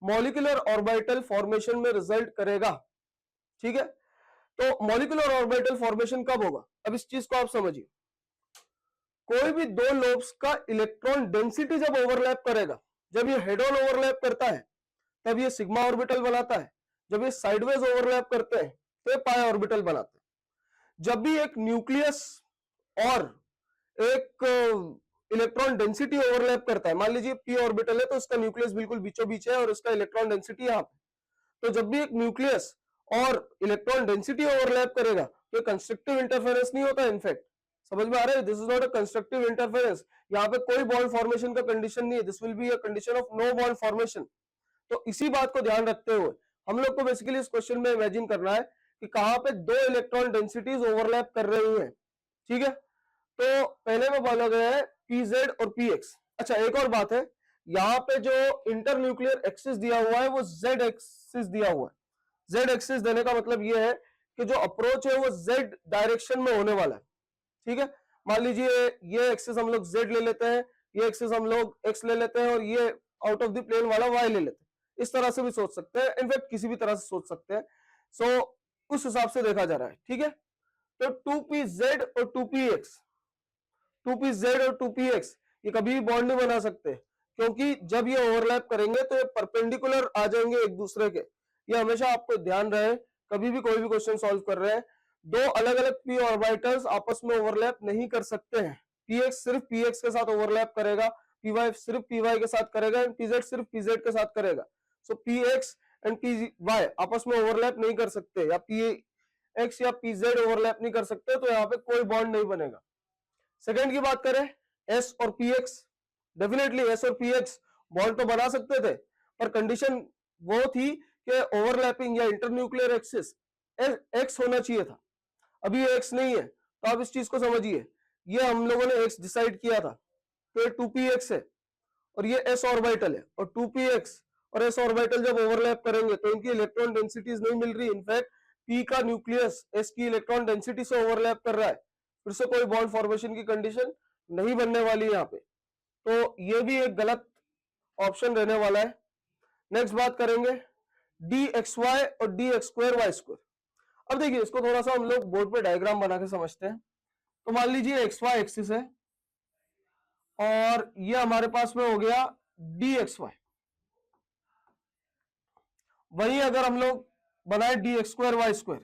मॉलिक्यूलर ऑर्बिटल फॉर्मेशन में रिजल्ट करेगा। ठीक है, तो मॉलिक्यूलर ऑर्बिटल फॉर्मेशन कब होगा, अब इस चीज को आप समझिए। कोई भी दो लोब्स का इलेक्ट्रॉन डेंसिटी जब ओवरलैप करेगा, जब ये हेड ऑन ओवरलैप करता है तब ये सिग्मा ऑर्बिटल बनाता है, जब ये साइडवेज ओवरलैप करते हैं तो ये पाई ऑर्बिटल बनाते हैं। जब भी एक न्यूक्लियस और एक इलेक्ट्रॉन डेंसिटी ओवरलैप करता है, मान लीजिए p ऑर्बिटल है तो इसका न्यूक्लियस बिल्कुल बीचों बीच है और इसका इलेक्ट्रॉन डेंसिटी यहाँ पे, तो जब भी एक न्यूक्लियस और इलेक्ट्रॉन डेंसिटी ओवरलैप करेगा तो कंस्ट्रक्टिव इंटरफेरेंस नहीं होता। इनफैक्ट समझ में आ रहा है, this is not a constructive interference, यहाँ पे कोई बॉन्ड फॉर्मेशन का कंडीशन नहीं है, this will be a condition of no bond formation. तो इसी बात को ध्यान रखते हुए हम लोग को बेसिकली इस क्वेश्चन में इमेजिन करना है कि कहां पे दो इलेक्ट्रॉन डेंसिटीज ओवरलैप कर रही हैं। ठीक है, तो पहले में बोला गया है PZ और PX। अच्छा एक और बात है, यहाँ पे जो इंटरन्यूक्लियर एक्सिस दिया हुआ है वो जेड एक्सिस दिया हुआ है। जेड एक्सिस देने का मतलब ये है कि जो अप्रोच है वो जेड डायरेक्शन में होने वाला है, ठीक है। मान लीजिए ये एक्सिस हम लोग जेड ले लेते हैं, ये एक्सिस हम लोग एक्स ले लेते हैं और ये आउट ऑफ द प्लेन वाला वाई ले लेते हैं। इस तरह से भी सोच सकते हैं, इनफैक्ट किसी भी तरह से सोच सकते हैं। सो उस हिसाब से देखा जा रहा है, ठीक है। तो 2pz और 2px, 2pz और 2px ये कभी भी बॉन्ड नहीं बना सकते, क्योंकि जब ये ओवरलैप करेंगे तो ये परपेंडिकुलर आ जाएंगे एक दूसरे के। ये हमेशा आपको ध्यान रहे, कभी भी कोई भी क्वेश्चन सॉल्व कर रहे हैं, दो अलग अलग p ऑर्बिटल्स आपस में ओवरलैप नहीं कर सकते हैं। px सिर्फ px के साथ ओवरलैप करेगा, py सिर्फ py के साथ करेगा, एंड pz सिर्फ pz के साथ करेगा। सो px एंड py आपस में ओवरलैप नहीं कर सकते, या px या pz ओवरलैप नहीं कर सकते, तो यहाँ पे कोई बॉन्ड नहीं बनेगा। सेकेंड की बात करें, s और px, डेफिनेटली s और px बॉन्ड तो बना सकते थे, पर कंडीशन वो थी कि ओवरलैपिंग या इंटरन्यूक्लियर एक्सिस x होना चाहिए था। अभी ये x नहीं है, तो आप इस चीज को समझिए, ये हम लोगों ने x डिसाइड किया था, तो ये 2px है और ये s ऑर्बिटल है, और 2px और s ऑर्बिटल जब ओवरलैप करेंगे तो इनकी इलेक्ट्रॉन डेंसिटीज नहीं मिल रही। इनफैक्ट p का न्यूक्लियस s की इलेक्ट्रॉन डेंसिटी से ओवरलैप कर रहा है, फिर से कोई बॉन्ड फॉर्मेशन की कंडीशन नहीं बनने वाली है यहाँ पे, तो ये भी एक गलत ऑप्शन रहने वाला है। नेक्स्ट बात करेंगे dxy और dx2y2। अब देखिए इसको थोड़ा सा हम लोग बोर्ड पे डायग्राम बना के समझते हैं। तो मान लीजिए xy एक्सिस है और ये हमारे पास में हो गया dxy। वही अगर हम लोग बनाए dx2y2,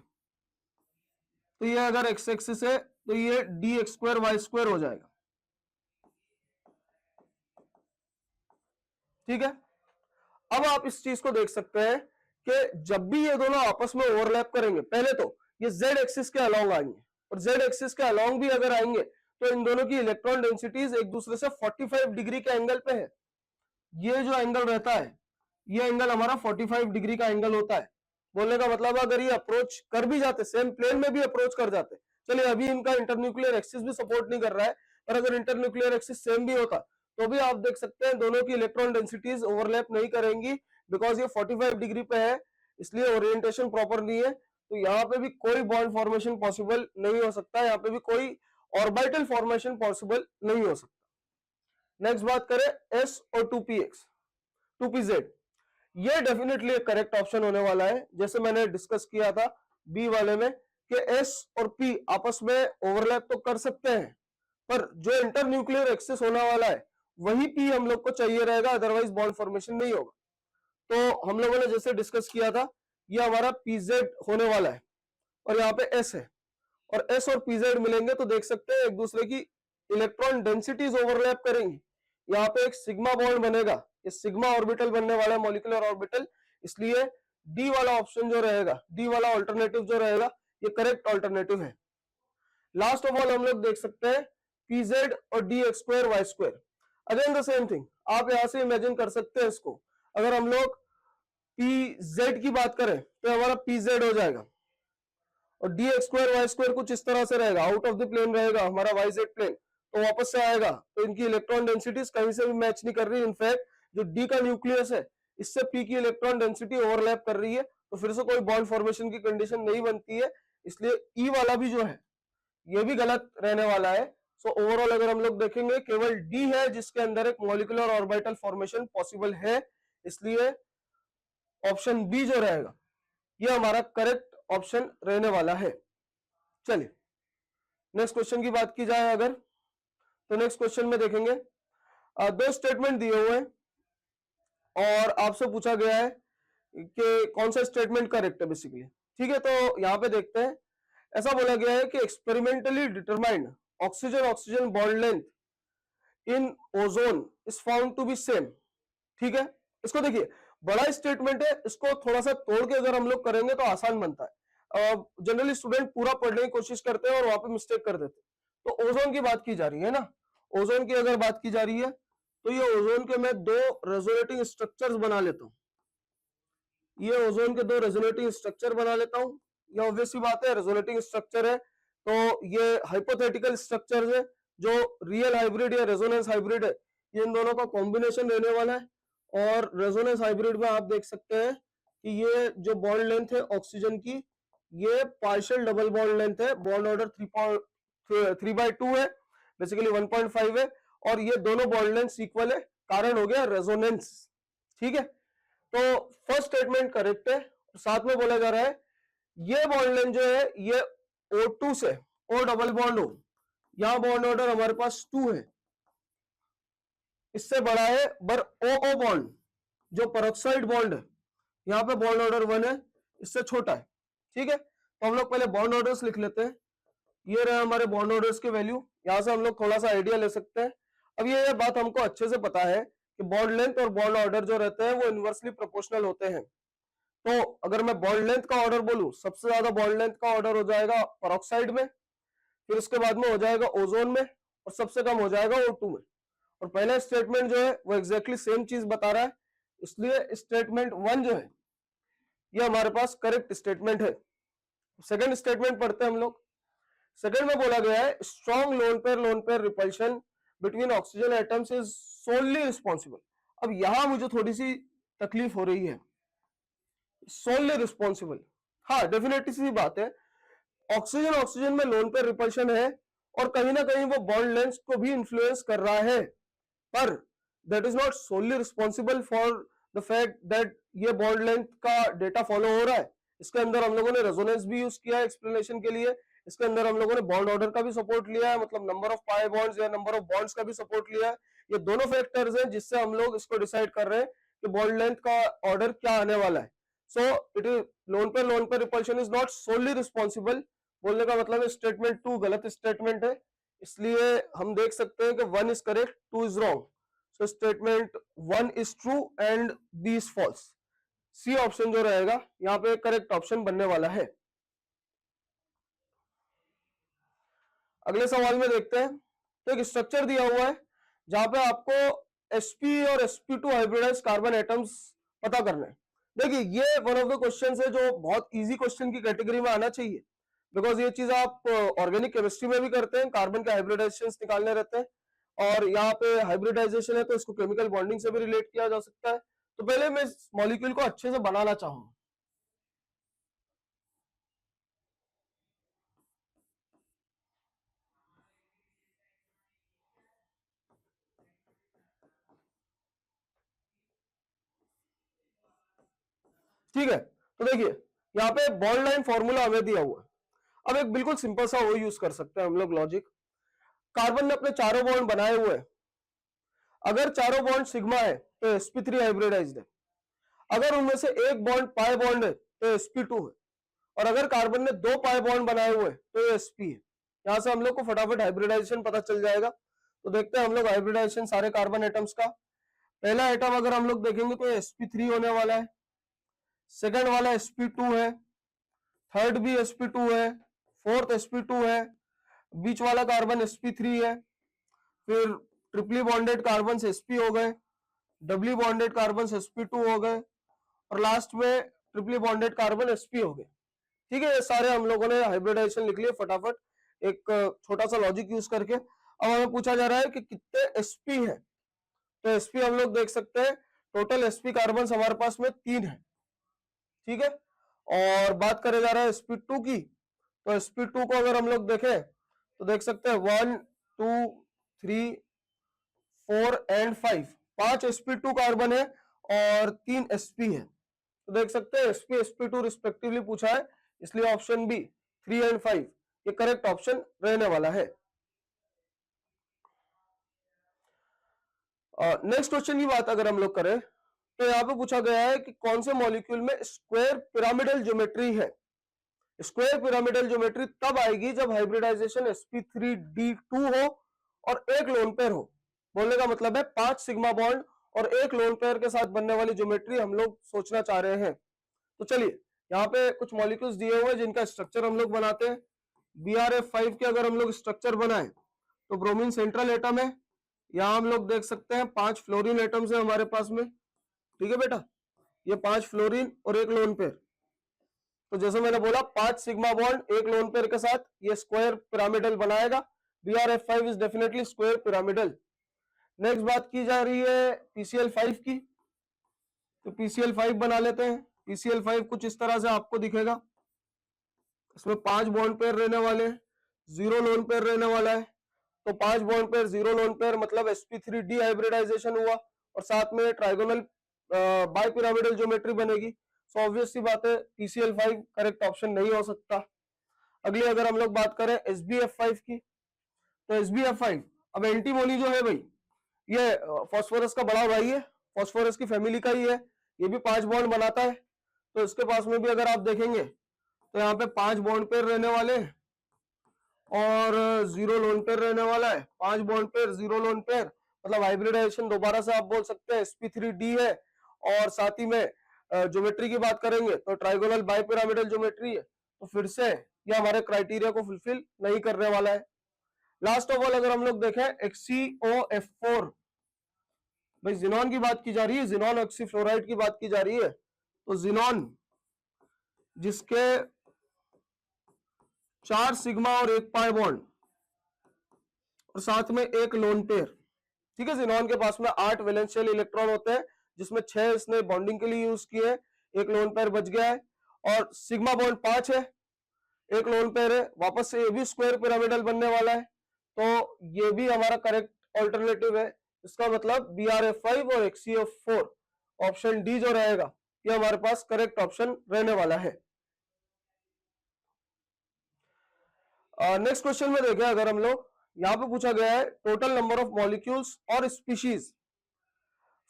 तो ये अगर x एक्सिस है तो ये dx2y2 हो जाएगा, ठीक है। अब आप इस चीज को देख सकते हैं कि जब भी ये दोनों आपस में ओवरलैप करेंगे, पहले तो ये z एक्सिस के अलोंग आएंगे, और z एक्सिस के अलोंग भी अगर आएंगे तो इन दोनों की इलेक्ट्रॉन डेंसिटीज एक दूसरे से 45 डिग्री के एंगल पे है। ये जो एंगल रहता है, ये एंगल हमारा 45 डिग्री का एंगल होता है। बोलने का मतलब अगर ये अप्रोच कर भी जाते, सेम प्लेन में भी अप्रोच कर जाते, चलिए अभी इनका इंटरन्यूक्लियर एक्सिस भी सपोर्ट नहीं कर रहा है, पर अगर इंटरन्यूक्लियर एक्सिस सेम भी होता तो भी आप देख सकते हैं दोनों की इलेक्ट्रॉन डेंसिटीज ओवरलैप नहीं करेंगी, बिकॉज ये 45 डिग्री पे है, इसलिए ओरिएंटेशन प्रॉपर नहीं है। तो यहाँ पे भी कोई बॉन्ड फॉर्मेशन पॉसिबल नहीं हो सकता, यहाँ पे भी कोई ऑर्बिटल फॉर्मेशन पॉसिबल नहीं हो सकता। नेक्स्ट बात करें s और 2px 2pz, ये डेफिनेटली एक करेक्ट ऑप्शन होने वाला है। जैसे मैंने डिस्कस किया था बी वाले में कि s और p आपस में ओवरलैप तो कर सकते हैं, पर जो इंटरन्यूक्लियर एक्सिस होने वाला है वही p हम लोग को चाहिए रहेगा, अदरवाइज बॉन्ड फॉर्मेशन नहीं होगा। तो हम लोगों ने जैसे डिस्कस किया था, ये हमारा pz होने वाला है और यहाँ पे s है, और s और pz मिलेंगे तो देख सकते हैं एक दूसरे की इलेक्ट्रॉन डेंसिटीज ओवरलैप करेंगी। यहाँ पे एक सिग्मा बॉन्ड बनेगा, ये सिग्मा ऑर्बिटल बनने वाला है, मॉलिक्यूलर ऑर्बिटल, इसलिए डी वाला ऑप्शन जो रहेगा, डी वाला ऑल्टरनेटिव जो रहेगा, ये करेक्ट ऑल्टरनेटिव है। लास्ट ऑफ ऑल हम लोग देख सकते हैं pz और dx2y2, again the same thing. आप यहां से इमेजिन कर सकते हैं इसको, अगर हम लोग pz की बात करें तो हमारा pz हो जाएगा, और dx2y2 कुछ इस तरह से रहेगा, आउट ऑफ द प्लेन रहेगा हमारा yz प्लेन, तो वापस से आएगा, तो इनकी इलेक्ट्रॉन डेंसिटीज कहीं से भी मैच नहीं कर रही। इनफैक्ट जो d का न्यूक्लियस है इससे p की इलेक्ट्रॉन डेंसिटी ओवरलैप कर रही है, तो फिर से कोई बॉन्ड फॉर्मेशन की कंडीशन नहीं बनती है, इसलिए e वाला भी जो है ये भी गलत रहने वाला है। सो ओवरऑल अगर हम लोग देखेंगे केवल डी है जिसके अंदर एक मॉलिक्यूलर ऑर्बिटल फॉर्मेशन पॉसिबल है, इसलिए ऑप्शन बी जो रहेगा ये हमारा करेक्ट ऑप्शन रहने वाला है। चलिए नेक्स्ट क्वेश्चन की बात की जाए अगर, तो नेक्स्ट क्वेश्चन में देखेंगे दो स्टेटमेंट दिए हुए हैं और आपसे पूछा गया है कि कौन सा स्टेटमेंट करेक्ट है बेसिकली, ठीक है। तो यहाँ पे देखते हैं, ऐसा बोला गया है कि experimentally determined oxygen oxygen bond length in ozone is found to be same, ठीक है। इसको देखिए बड़ा स्टेटमेंट है, इसको थोड़ा सा तोड़ के अगर हम लोग करेंगे तो आसान बनता है। जनरली स्टूडेंट पूरा पढ़ने की कोशिश करते हैं और वहां पे मिस्टेक कर देते हैं। तो ओजोन की बात की जा रही है ना, ओजोन की अगर बात की जा रही है तो ये ओजोन के मैं दो रेजोनेटिंग स्ट्रक्चर्स बना लेता हूं, ये ओजोन के दो रेजोनेटिंग स्ट्रक्चर बना लेता हूं। ये ऑब्वियस सी बात है, रेजोनेटिंग स्ट्रक्चर है, तो ये हाइपोथेटिकल स्ट्रक्चर है, जो रियल हाइब्रिड या रेजोनेंस हाइब्रिड है ये इन दोनों का कॉम्बिनेशन रहने वाला है। और रेजोनेंस हाइब्रिड में आप देख सकते हैं कि ये जो बॉन्ड लेंथ है ऑक्सीजन की, ये पार्शियल डबल बॉन्ड लेंथ है, बॉन्ड ऑर्डर 3/2 है, बेसिकली 1.5 है, और ये दोनों बॉन्ड लेंथ इक्वल है, कारण हो गया रेजोनेंस। ठीक है, तो फर्स्ट स्टेटमेंट करेक्ट है। साथ में बोला जा रहा है ये बॉन्ड लेंथ जो है ये O2 से O डबल बॉन्ड हो, यहां बॉन्ड ऑर्डर हमारे पास 2 है, इससे बड़ा है, पर OO बॉन्ड जो पेरोक्साइड बॉन्ड है यहाँ पे बॉन्ड ऑर्डर 1 है, इससे छोटा है। ठीक है, तो हम लोग पहले बॉन्ड ऑर्डर्स लिख लेते हैं। ये रहे हमारे बॉन्ड ऑर्डर्स की वैल्यू, यहां से हम लोग थोड़ा सा आइडिया ले सकते हैं। अब ये बात हमको अच्छे से पता है कि बॉन्ड लेंथ और बॉन्ड ऑर्डर जो रहते हैं वो इनवर्सली प्रोपोर्शनल होते हैं। तो अगर मैं बॉन्ड लेंथ का ऑर्डर बोलूं, सबसे ज्यादा बॉन्ड लेंथ का ऑर्डर हो जाएगा पेरोक्साइड में, फिर उसके बाद में हो जाएगा ओजोन में, और सबसे कम हो जाएगा O2 में। और पहला स्टेटमेंट जो है वो एग्जैक्टली सेम चीज बता रहा है, इसलिए स्टेटमेंट 1 जो है ये हमारे पास करेक्ट स्टेटमेंट है। सेकंड स्टेटमेंट पढ़ते हैं हम लोग। सेकंड में बोला गया है strong lone pair repulsion between oxygen atoms is solely responsible. अब यहां मुझे थोड़ी सी तकलीफ हो रही है, सोनली रिस्पॉन्सिबल, हाँ डेफिनेटली सी बात है, ऑक्सीजन में लोन पेयर रिपल्शन है और कहीं ना कहीं वो बॉन्ड लेंथ को भी इन्फ्लुएंस कर रहा है, पर that is not solely responsible for the fact that ये बॉन्ड लेंथ का डेटा फॉलो हो रहा है। इसके अंदर हम लोगों ने रेजोनेंस भी यूज किया है एक्सप्लेनेशन के लिए, इसके अंदर हम लोगों ने बॉन्ड ऑर्डर का भी सपोर्ट लिया है, मतलब नंबर ऑफ पाई बॉन्ड्स या नंबर ऑफ बॉन्ड्स का भी सपोर्ट लिया है। ये दोनों फैक्टर्स हैं जिससे हम लोग इसको डिसाइड कर रहे हैं कि बॉन्ड लेंथ का ऑर्डर क्या आने वाला है। सो इट इज लोन पे repulsion is not solely responsible, बोलने का मतलब है स्टेटमेंट 2 गलत स्टेटमेंट है, इसलिए हम देख सकते हैं कि 1 is correct 2 is wrong. So statement 1 is true and B is false. C option जो रहेगा यहाँ पे करेक्ट ऑप्शन बनने वाला है। अगले सवाल में देखते हैं, तो एक स्ट्रक्चर दिया हुआ है जहां पे आपको sp और sp2 हाइब्रिडाइज कार्बन एटम्स पता करना है। देखिए ये वन ऑफ द क्वेश्चन है जो बहुत इजी क्वेश्चन की कैटेगरी में आना चाहिए, बिकॉज ये चीज आप ऑर्गेनिक केमिस्ट्री में भी करते हैं, कार्बन के हाइब्रिडाइजेशन निकालने रहते हैं, और यहाँ पे हाइब्रिडाइजेशन है तो इसको केमिकल बॉन्डिंग से भी रिलेट किया जा सकता है। तो पहले मैं इस मॉलिक्यूल को अच्छे से बनाना चाहूंगा। ठीक है, तो देखिए यहाँ पे बॉन्ड लाइन फॉर्मूला हमें दिया हुआ है। अब एक बिल्कुल सिंपल सा वो यूज कर सकते हैं हम लोग लॉजिक। कार्बन ने अपने चारों बॉन्ड बनाए हुए हैं, अगर चारों बॉन्ड सिग्मा है तो sp3 हाइब्रिडाइज्ड है, अगर उनमें से एक बॉन्ड पाई बॉन्ड है तो sp2 है, और अगर कार्बन ने 2 पाई बॉन्ड बनाए हुए तो ये sp है। यहां से हम लोग को फटाफट हाइब्रिडाइजेशन पता चल जाएगा। तो देखते हैं हम लोग हाइब्रिडाइजेशन सारे कार्बन एटम्स का। पहला एटम अगर हम लोग देखेंगे तो sp3 होने वाला है, सेकंड वाला sp2 है, थर्ड भी sp2 है, फोर्थ sp2 है, बीच वाला कार्बन sp3 है, फिर ट्रिपली बॉन्डेड कार्बन sp हो गए, डबली बॉन्डेड कार्बन sp2 हो गए, और लास्ट में ट्रिपली बॉन्डेड कार्बन sp हो गए। ठीक है, ये सारे हम लोगों ने हाइब्रिडाइजेशन लिख लिए फटाफट एक छोटा सा लॉजिक यूज करके। अब हमें पूछा जा रहा है कि कितने sp है, तो sp हम लोग देख सकते हैं टोटल sp कार्बन हमारे पास में 3 है। ठीक है, और बात करे जा रहा है sp2 की, तो sp2 को अगर हम लोग देखें तो देख सकते हैं 1 2 3 4 एंड 5, 5 sp2 कार्बन है और 3 sp है। तो देख सकते हैं sp sp2 रिस्पेक्टिवली पूछा है, इसलिए ऑप्शन बी 3 एंड 5 ये करेक्ट ऑप्शन रहने वाला है। नेक्स्ट क्वेश्चन की बात अगर हम लोग करें तो यहाँ पे पूछा गया है कि कौन से मॉलिक्यूल में स्क्वायर पिरामिडल ज्योमेट्री है। स्क्वायर पिरामिडल ज्योमेट्री तब आएगी जब हाइब्रिडाइजेशन sp3d2 हो और एक लोन पेयर हो। बोलने का मतलब है 5 सिग्मा बॉन्ड और एक लोन पेयर के साथ बनने वाली ज्योमेट्री हम लोग सोचना चाह रहे हैं। तो चलिए यहाँ पे कुछ मॉलिक्यूल्स दिए हुए हैं जिनका स्ट्रक्चर हम लोग बनाते हैं। BRF5 के अगर हम लोग स्ट्रक्चर बनाए तो ब्रोमीन सेंट्रल एटम है, यहाँ हम लोग देख सकते हैं 5 फ्लोरीन एटम्स है हमारे पास में। ठीक है बेटा, ये 5 फ्लोरीन और एक लोन पेयर, तो जैसे मैंने बोला 5 सिग्मा बॉन्ड एक लोन पेयर के साथ ये स्क्वायर पिरामिडल बनाएगा। BRF5 is definitely square pyramidal. Next बात की जा रही है PCl5 की, तो PCl5 बना लेते हैं। PCl5 कुछ इस तरह से आपको दिखेगा, इसमें 5 बॉन्ड पेयर रहने वाले हैं, 0 लोन पेयर रहने वाला है। तो 5 बॉन्ड पेयर 0 लोन पेयर मतलब sp3 डिहाइब्रिडाइजेशन हुआ और साथ में ट्राइगोनल बाइपिरामिडल ज्योमेट्री बनेगी। सो ऑब्वियस सी बात है PCl5 करेक्ट ऑप्शन नहीं हो सकता। अगली अगर हम लोग बात करें SbF5 की, तो SbF5 अब एंटीमोनी जो है भाई ये फास्फोरस का बड़ा भाई है, फास्फोरस की फैमिली का ही है, ये भी 5 बॉन्ड बनाता है। तो इसके पास में भी अगर आप देखेंगे तो यहाँ पे 5 बॉन्ड पेयर रहने वाले हैं और 0 लोन पेयर रहने वाला है। 5 बॉन्ड पेयर 0 लोन पेयर मतलब हाइब्रिडाइजेशन दोबारा से आप बोल सकते हैं sp3d है। और साथ ही में ज्योमेट्री की बात करेंगे तो ट्राइगोनल बाइपिरामिडल ज्योमेट्री है। तो फिर से ये हमारे क्राइटेरिया को फुलफिल नहीं करने वाला है। लास्ट ऑफ ऑल अगर हम लोग देखें XeOF4, भाई जिनॉन की बात की जा रही है, जिनॉन ऑक्सीफ्लोराइड की बात की जा रही है। तो जिनॉन जिसके 4 सिग्मा और 1 पाई बॉन्ड और साथ में 1 लोन पेयर, ठीक है। जिनॉन के पास में 8 वैलेंशियल इलेक्ट्रॉन होते हैं जिसमें 6 इसने बॉन्डिंग के लिए यूज किए, 1 लोन पेयर बच गया है और सिग्मा बॉन्ड 5 है, 1 लोन पेयर है, वापस से ये भी स्क्वायर पिरामिडल बनने वाला है। तो ये भी हमारा करेक्ट ऑल्टरनेटिव है। इसका मतलब BrF5 और XeF4 ऑप्शन डी जो रहेगा ये हमारे पास करेक्ट ऑप्शन रहने वाला है। नेक्स्ट क्वेश्चन में देखें अगर हम लोग, यहां पे पूछा गया है टोटल नंबर ऑफ मॉलिक्यूल्स और स्पीशीज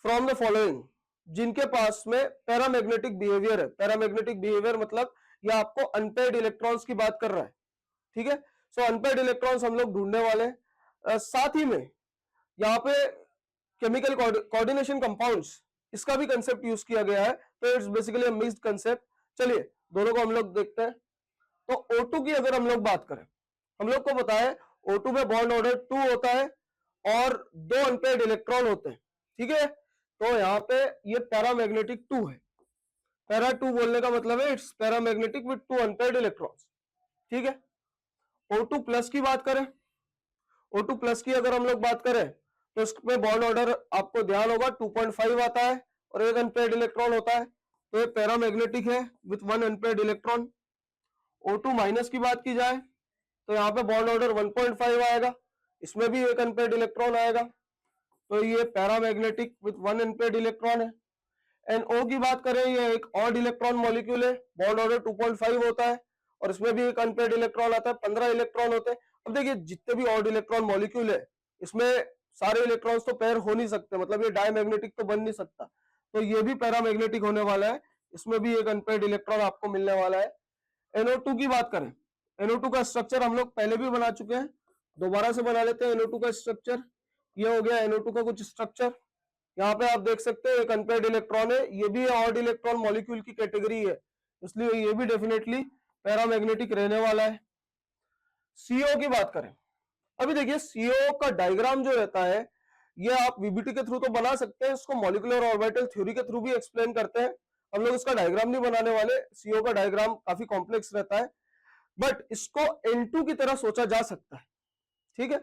फ्रॉम द फॉलोइंग जिनके पास में पैरामैग्नेटिक बिहेवियर है। पैरामैग्नेटिक बिहेवियर मतलब ये आपको अनपेयर्ड इलेक्ट्रॉन्स की बात कर रहा है, ठीक है। सो अनपेयर्ड इलेक्ट्रॉन्स हम लोग ढूंढने वाले हैं। साथ ही में यहाँ पे केमिकल कोऑर्डिनेशन कंपाउंड्स इसका भी कंसेप्ट यूज किया गया है, तो इट्स बेसिकली मिक्स्ड कंसेप्ट। चलिए दोनों को हम लोग देखते हैं। तो O2 की अगर हम लोग बात करें, हम लोग को पता है O2 में बॉन्ड ऑर्डर 2 होता है और 2 अनपेयर्ड इलेक्ट्रॉन होते हैं, ठीक है। तो यहाँ पे ये पैरामैग्नेटिक 2 है। पैरा 2 बोलने का मतलब है it's paramagnetic with 2 unpaired electrons, ठीक है। O2 प्लस की बात करें, O2 प्लस की अगर हम लोग बात करें तो इसमें बॉन्ड ऑर्डर आपको ध्यान होगा 2.5 आता है और 1 अनपेयर्ड इलेक्ट्रॉन होता है। तो ये पैरामैग्नेटिक है with 1 unpaired electron. O2 minus की बात की जाए तो यहाँ पे बॉन्ड ऑर्डर 1.5 आएगा, इसमें भी 1 अनपेयर्ड इलेक्ट्रॉन आएगा। तो ये पैरामैग्नेटिक विथ 1 अनपेयर्ड इलेक्ट्रॉन है। NO की बात करें, ये एक ऑड इलेक्ट्रॉन मॉलिक्यूल है, बॉन्ड ऑर्डर 2.5 होता है और इसमें भी 1 अनपेयर्ड इलेक्ट्रॉन आता है, 15 इलेक्ट्रॉन होते हैं। अब देखिए जितने भी ऑड इलेक्ट्रॉन मॉलिक्यूल है इसमें सारे इलेक्ट्रॉन्स तो पेयर हो नहीं सकते, मतलब ये डायमैग्नेटिक तो बन नहीं सकता। तो ये भी पैरामैग्नेटिक होने वाला है, इसमें भी 1 अनपेयर्ड इलेक्ट्रॉन आपको मिलने वाला है। NO2 की बात करें, NO2 का स्ट्रक्चर हम लोग पहले भी बना चुके हैं, दोबारा से बना लेते हैं। NO2 का स्ट्रक्चर ये हो गया, NO2 का कुछ स्ट्रक्चर यहाँ पे आप देख सकते हैं, 1 अनपेयर्ड इलेक्ट्रॉन है, ये भी ऑड इलेक्ट्रॉन मॉलिक्यूल की कैटेगरी है, इसलिए ये भी डेफिनेटली पैरामैग्नेटिक रहने वाला है। CO की बात करें, अभी देखिए CO का डायग्राम जो रहता है ये आप VBT के थ्रू तो बना सकते हैं, इसको मॉलिक्यूलर ऑर्बिटल थ्योरी के थ्रू भी एक्सप्लेन करते हैं। हम लोग इसका डायग्राम नहीं बनाने वाले, CO का डायग्राम काफी कॉम्प्लेक्स रहता है, बट इसको N2 की तरह सोचा जा सकता है, ठीक है।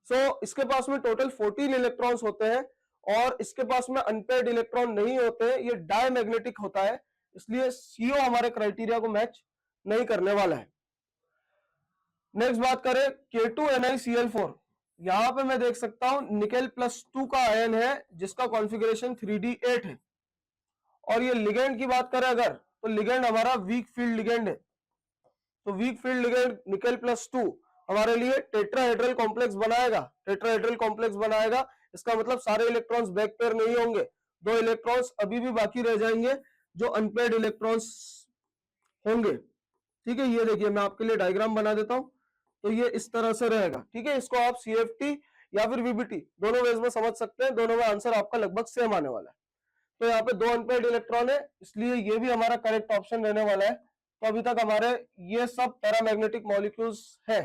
सो इसके पास में टोटल 14 इलेक्ट्रॉन्स होते हैं और इसके पास में अनपेयर्ड इलेक्ट्रॉन नहीं होते हैं, ये डायमैग्नेटिक होता है, इसलिए CO हमारे क्राइटेरिया को मैच नहीं करने वाला है। नेक्स्ट बात करें K2NiCl4, यहां पे मैं देख सकता हूं निकेल +2 का आयन है जिसका कॉन्फ़िगरेशन 3D8 है। और ये लिगेंड की बात करें अगर, तो लिगेंड हमारा वीक फील्ड लिगेंड है। तो वीक फील्ड लिगेंड निकेल +2 हमारे लिए टेट्राहेड्रल कॉम्प्लेक्स बनाएगा, टेट्राहेड्रल कॉम्प्लेक्स बनाएगा। इसका मतलब सारे इलेक्ट्रॉन्स बैक पेयर नहीं होंगे, 2 इलेक्ट्रॉन्स अभी भी बाकी रह जाएंगे जो अनपेयर्ड इलेक्ट्रॉन्स होंगे, ठीक है। ये देखिए मैं आपके लिए डायग्राम बना देता हूं, तो ये इस तरह से रहेगा, ठीक है। इसको आप CFT या फिर VBT दोनों वेज में समझ सकते हैं, दोनों में आंसर आपका लगभग सेम आने वाला है। तो यहाँ पे 2 अनपेयर्ड इलेक्ट्रॉन है, इसलिए ये भी हमारा करेक्ट ऑप्शन रहने वाला है। तो अभी तक हमारे ये सब पैरामैग्नेटिक मॉलिक्यूल्स है।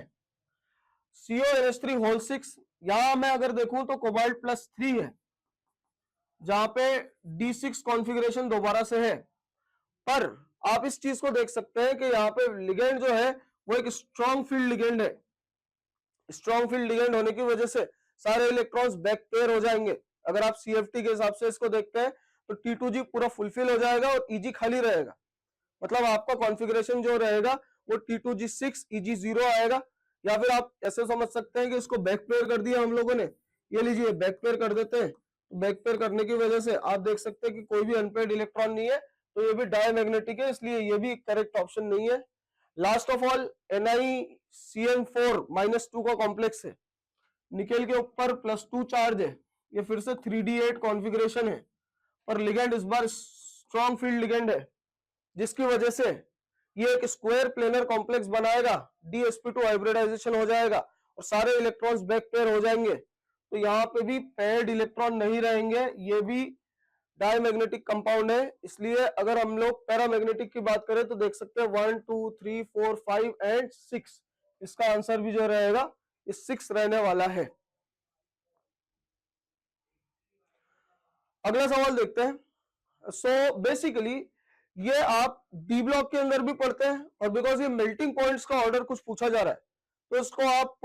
CONH3 यहां मैं अगर देखूं तो कोबाल्ट +3 है, जहां पे D6 कॉन्फ़िगरेशन दोबारा से है। पर आप इस चीज को देख सकते हैं कि यहाँ पे लिगेंड जो है वो एक स्ट्रॉन्ग फील्ड लिगेंड है। स्ट्रॉन्ग फील्ड लिगेंड होने की वजह से सारे इलेक्ट्रॉन्स बैक पेयर हो जाएंगे। अगर आप CFT के हिसाब से इसको देखते हैं तो T2G पूरा फुलफिल हो जाएगा और EG खाली रहेगा। मतलब आपका कॉन्फ़िगरेशन जो रहेगा वो T2G6 EG0 आएगा। या फिर आप ऐसे समझ सकते हैं कि इसको बैक पेयर कर दिया हम लोगों ने, ये लीजिए बैक पेयर कर देते हैं। बैक पेयर करने की वजह से आप देख सकते हैं कि कोई भी अनपेयर्ड इलेक्ट्रॉन नहीं है, तो ये भी डायमैग्नेटिक है, इसलिए ये भी करेक्ट ऑप्शन नहीं है। लास्ट ऑफ ऑल NiCN4-2 का कॉम्प्लेक्स है, निकेल के ऊपर +2 चार्ज है, ये फिर से 3D8 कॉन्फ़िगरेशन है, पर लिगेंड इस बार स्ट्रॉन्ग फील्ड लिगेंड है, जिसकी वजह से ये एक स्क्वायर प्लेनर कॉम्प्लेक्स बनाएगा, DsP2 हाइब्रिडाइजेशन हो जाएगा और सारे इलेक्ट्रॉन्स बैक पेयर हो जाएंगे। तो यहाँ पे भी पेयर्ड इलेक्ट्रॉन नहीं रहेंगे, ये भी डायमैग्नेटिक कंपाउंड है। इसलिए अगर हम लोग पैरामैग्नेटिक की बात करें तो देख सकते हैं 1 2 3 4 5 एंड 6, इसका आंसर भी जो रहेगा ये 6 रहने वाला है। अगला सवाल देखते हैं। सो बेसिकली ये आप डी ब्लॉक के अंदर भी पढ़ते हैं, और बिकॉज ये मेल्टिंग पॉइंट्स का ऑर्डर कुछ पूछा जा रहा है तो इसको आप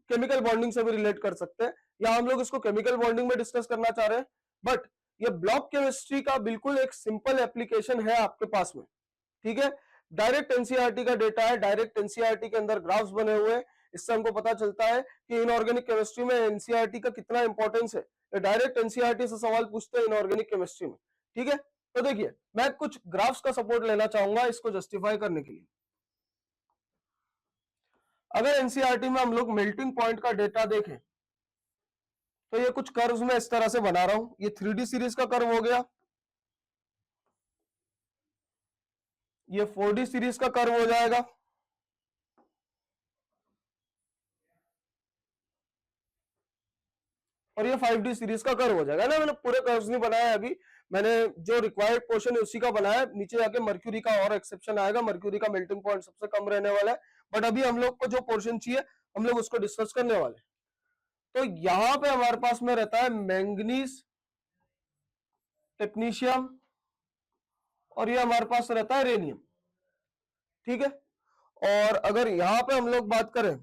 केमिकल बॉन्डिंग से भी रिलेट कर सकते हैं, या हम लोग इसको केमिकल बॉन्डिंग में डिस्कस करना चाह रहे हैं, बट ये ब्लॉक केमिस्ट्री का बिल्कुल एक सिंपल एप्लीकेशन है आपके पास में। ठीक है, डायरेक्ट एनसीईआरटी का डेटा है, डायरेक्ट एनसीईआरटी के अंदर ग्राफ्स बने हुए हैं, इससे हमको पता चलता है कि इनऑर्गेनिक केमिस्ट्री में एनसीईआरटी का कितना इंपॉर्टेंस है। डायरेक्ट एनसीईआरटी से सवाल पूछते हैं इनऑर्गेनिक केमिस्ट्री में। ठीक है, तो देखिए मैं कुछ ग्राफ्स का सपोर्ट लेना चाहूंगा इसको जस्टिफाई करने के लिए। अगर एनसीईआरटी में हम लोग मेल्टिंग पॉइंट का डेटा देखें तो ये कुछ कर्व्स में इस तरह से बना रहा हूं, ये 3D सीरीज का कर्व हो गया, ये 4D सीरीज का कर्व हो जाएगा, और ये 5D सीरीज का कर्व हो जाएगा ना। मैंने पूरे कर्व्स नहीं बनाया अभी, मैंने जो रिक्वायर्ड पोर्शन है उसी का बनाया। नीचे जाके मर्क्यूरी का और एक्सेप्शन आएगा, मर्क्यूरी का मेल्टिंग पॉइंट सबसे कम रहने वाला है, बट अभी हम लोग को जो पोर्शन चाहिए हम लोग उसको डिस्कस करने वाले। तो यहां पे हमारे पास में रहता है मैंगनीज, टेक्नीशियम, और ये हमारे पास रहता है रेनियम। ठीक है, और अगर यहां पे हम लोग बात करें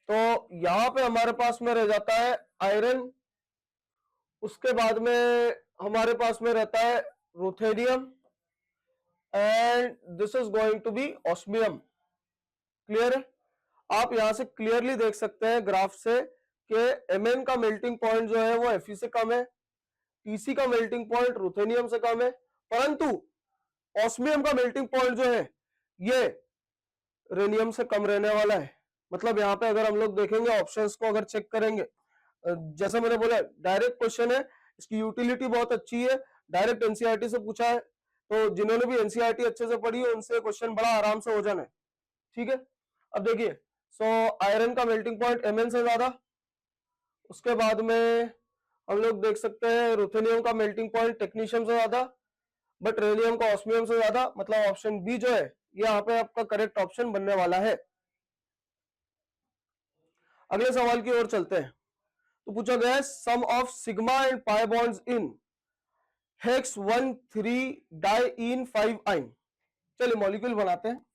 तो यहां पे हमारे पास में रह जाता है आयरन, उसके बाद में हमारे पास में रहता है ruthenium, and this is going to be osmium. Clear है, आप यहां से क्लियरली देख सकते हैं ग्राफ से कि Mn का मेल्टिंग पॉइंट जो है वो Fe से कम है, Tc का मेल्टिंग पॉइंट रुथेनियम से कम है, परंतु ऑस्मियम का मेल्टिंग पॉइंट जो है ये रेनियम से कम रहने वाला है। मतलब यहाँ पे अगर हम लोग देखेंगे ऑप्शंस को अगर चेक करेंगे, जैसा मैंने बोला डायरेक्ट क्वेश्चन है, इसकी यूटिलिटी बहुत अच्छी है, डायरेक्ट एनसीईआरटी से पूछा है, तो जिन्होंने भी एनसीईआरटी अच्छे से पढ़ी है उनसे क्वेश्चन बड़ा आराम से हो जाना है। ठीक है, अब देखिए सो आयरन का मेल्टिंग पॉइंट Mn से ज्यादा, उसके बाद में हम लोग देख सकते हैं रुथेनियम का मेल्टिंग पॉइंट टेक्नीशियम से ज्यादा, बट रेनियम का ऑस्मियम से ज्यादा। मतलब ऑप्शन बी जो है ये यहाँ पे आपका करेक्ट ऑप्शन बनने वाला है। अगले सवाल की ओर चलते हैं। तो पूछा गया है sum of sigma and pi bonds in hex 1,3 diene 5 yne. चलिए मॉलिक्यूल बनाते हैं।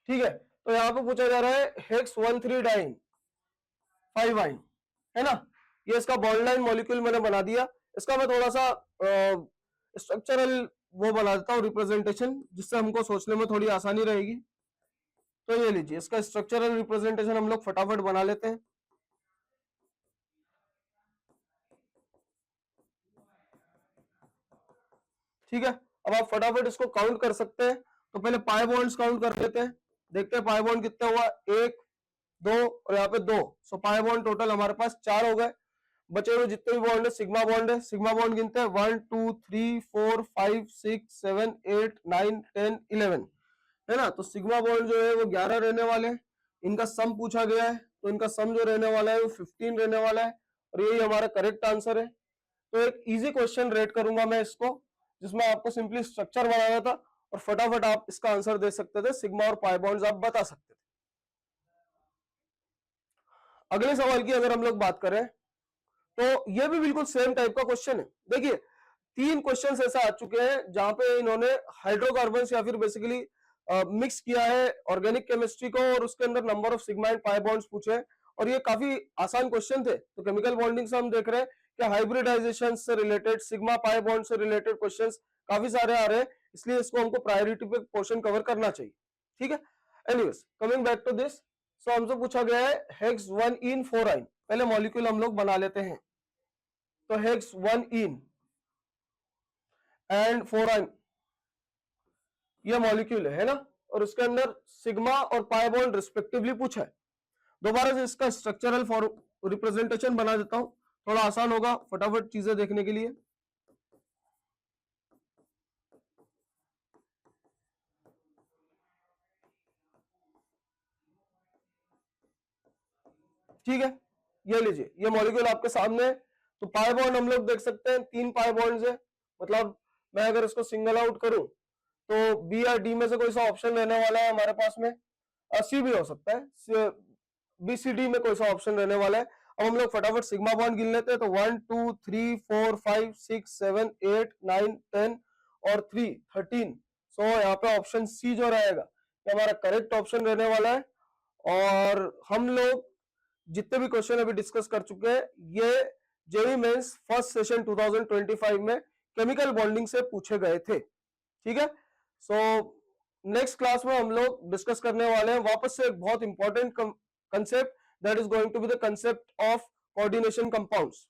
ठीक है, तो यहां पे पूछा जा रहा है हेक्स 1,3 डाइईन 5 आइन, है ना। ये इसका बॉन्ड लाइन मॉलिक्यूल मैंने बना दिया। इसका मैं थोड़ा सा स्ट्रक्चरल वो बना देता हूँ रिप्रेजेंटेशन, जिससे हमको सोचने में थोड़ी आसानी रहेगी। तो ये लीजिए इसका स्ट्रक्चरल रिप्रेजेंटेशन हम लोग फटाफट बना लेते हैं। ठीक है, अब आप फटाफट इसको काउंट कर सकते हैं। तो पहले पाई बॉन्ड्स काउंट कर लेते हैं, देखते हैं पाई बॉन्ड कितना हुआ, 1 2 और यहाँ पे 2। सो पाई बॉन्ड टोटल हमारे पास 4 हो गए। बचे हुए जितने भी बॉन्ड है सिग्मा बॉन्ड है, सिग्मा बॉन्ड गिनते हैं 1 2 3 4 5 6 7 8 9 10 11, है ना। तो सिग्मा बॉन्ड जो है वो 11 रहने वाले हैं। इनका सम पूछा गया है तो इनका सम जो रहने वाला है वो 15 रहने वाला है, और यही हमारा करेक्ट आंसर है। तो एक इजी क्वेश्चन रेट करूंगा मैं इसको, जिसमें आपको सिंपली स्ट्रक्चर बनाना था और फटाफट आप इसका आंसर दे सकते थे, सिग्मा और पाई बॉन्ड्स आप बता सकते थे। अगले सवाल की अगर हम लोग बात करें तो ये भी बिल्कुल सेम टाइप का क्वेश्चन है। देखिए 3 क्वेश्चंस ऐसे आ चुके हैं जहां पे इन्होंने हाइड्रोकार्बन्स या फिर बेसिकली मिक्स किया है ऑर्गेनिक केमिस्ट्री को और उसके अंदर number of sigma and pi bonds पूछे हैं और ये काफी आसान क्वेश्चन थे। तो केमिकल बॉन्डिंग से हम देख रहे हैं कि हाइब्रिडाइजेशन से रिलेटेड सिग्मा पाई बॉन्ड से रिलेटेड क्वेश्चंस काफी सारे आ रहे हैं, इसलिए इसको हमको प्रायोरिटी पे पोर्शन कवर करना चाहिए। ठीक है, anyways coming back to this, so हमसे पूछा गया है हेक्स 1 इन 4 आइन। पहले मॉलिक्यूल हम लोग बना लेते हैं। तो हेक्स 1 इन एंड 4 आइन ये मॉलिक्यूल है ना, और उसके अंदर सिग्मा और पाई बॉन्ड रिस्पेक्टिवली पूछा है। दोबारा से इसका स्ट्रक्चरल रिप्रेजेंटेशन बना देता हूं, थोड़ा आसान होगा फटाफट चीजें देखने के लिए। ठीक है, ये लीजिए, ये मॉलिक्यूल आपके सामने है। तो पाई बॉन्ड हम लोग देख सकते हैं 3 पाई बॉन्ड्स है, मतलब मैं अगर इसको सिंगल आउट करूं तो बी या डी में से कोई सा ऑप्शन रहने वाला है हमारे पास में, सी भी हो सकता है, बी सी डी में कोई सा ऑप्शन रहने वाला है। अब हम लोग फटाफट सिग्मा बॉन्ड गिन लेते हैं। तो 1 2 3 4 5 6 7 8 9 10 और 3 13। सो यहाँ पे ऑप्शन सी जो रहेगा ये हमारा करेक्ट ऑप्शन रहने वाला है। और हम लोग जितने भी क्वेश्चन अभी डिस्कस कर चुके हैं ये जेईई मेंस फर्स्ट सेशन 2025 में केमिकल बॉन्डिंग से पूछे गए थे। ठीक है, सो नेक्स्ट क्लास में हम लोग डिस्कस करने वाले हैं वापस से एक बहुत important concept, that is going to be the concept of coordination compounds.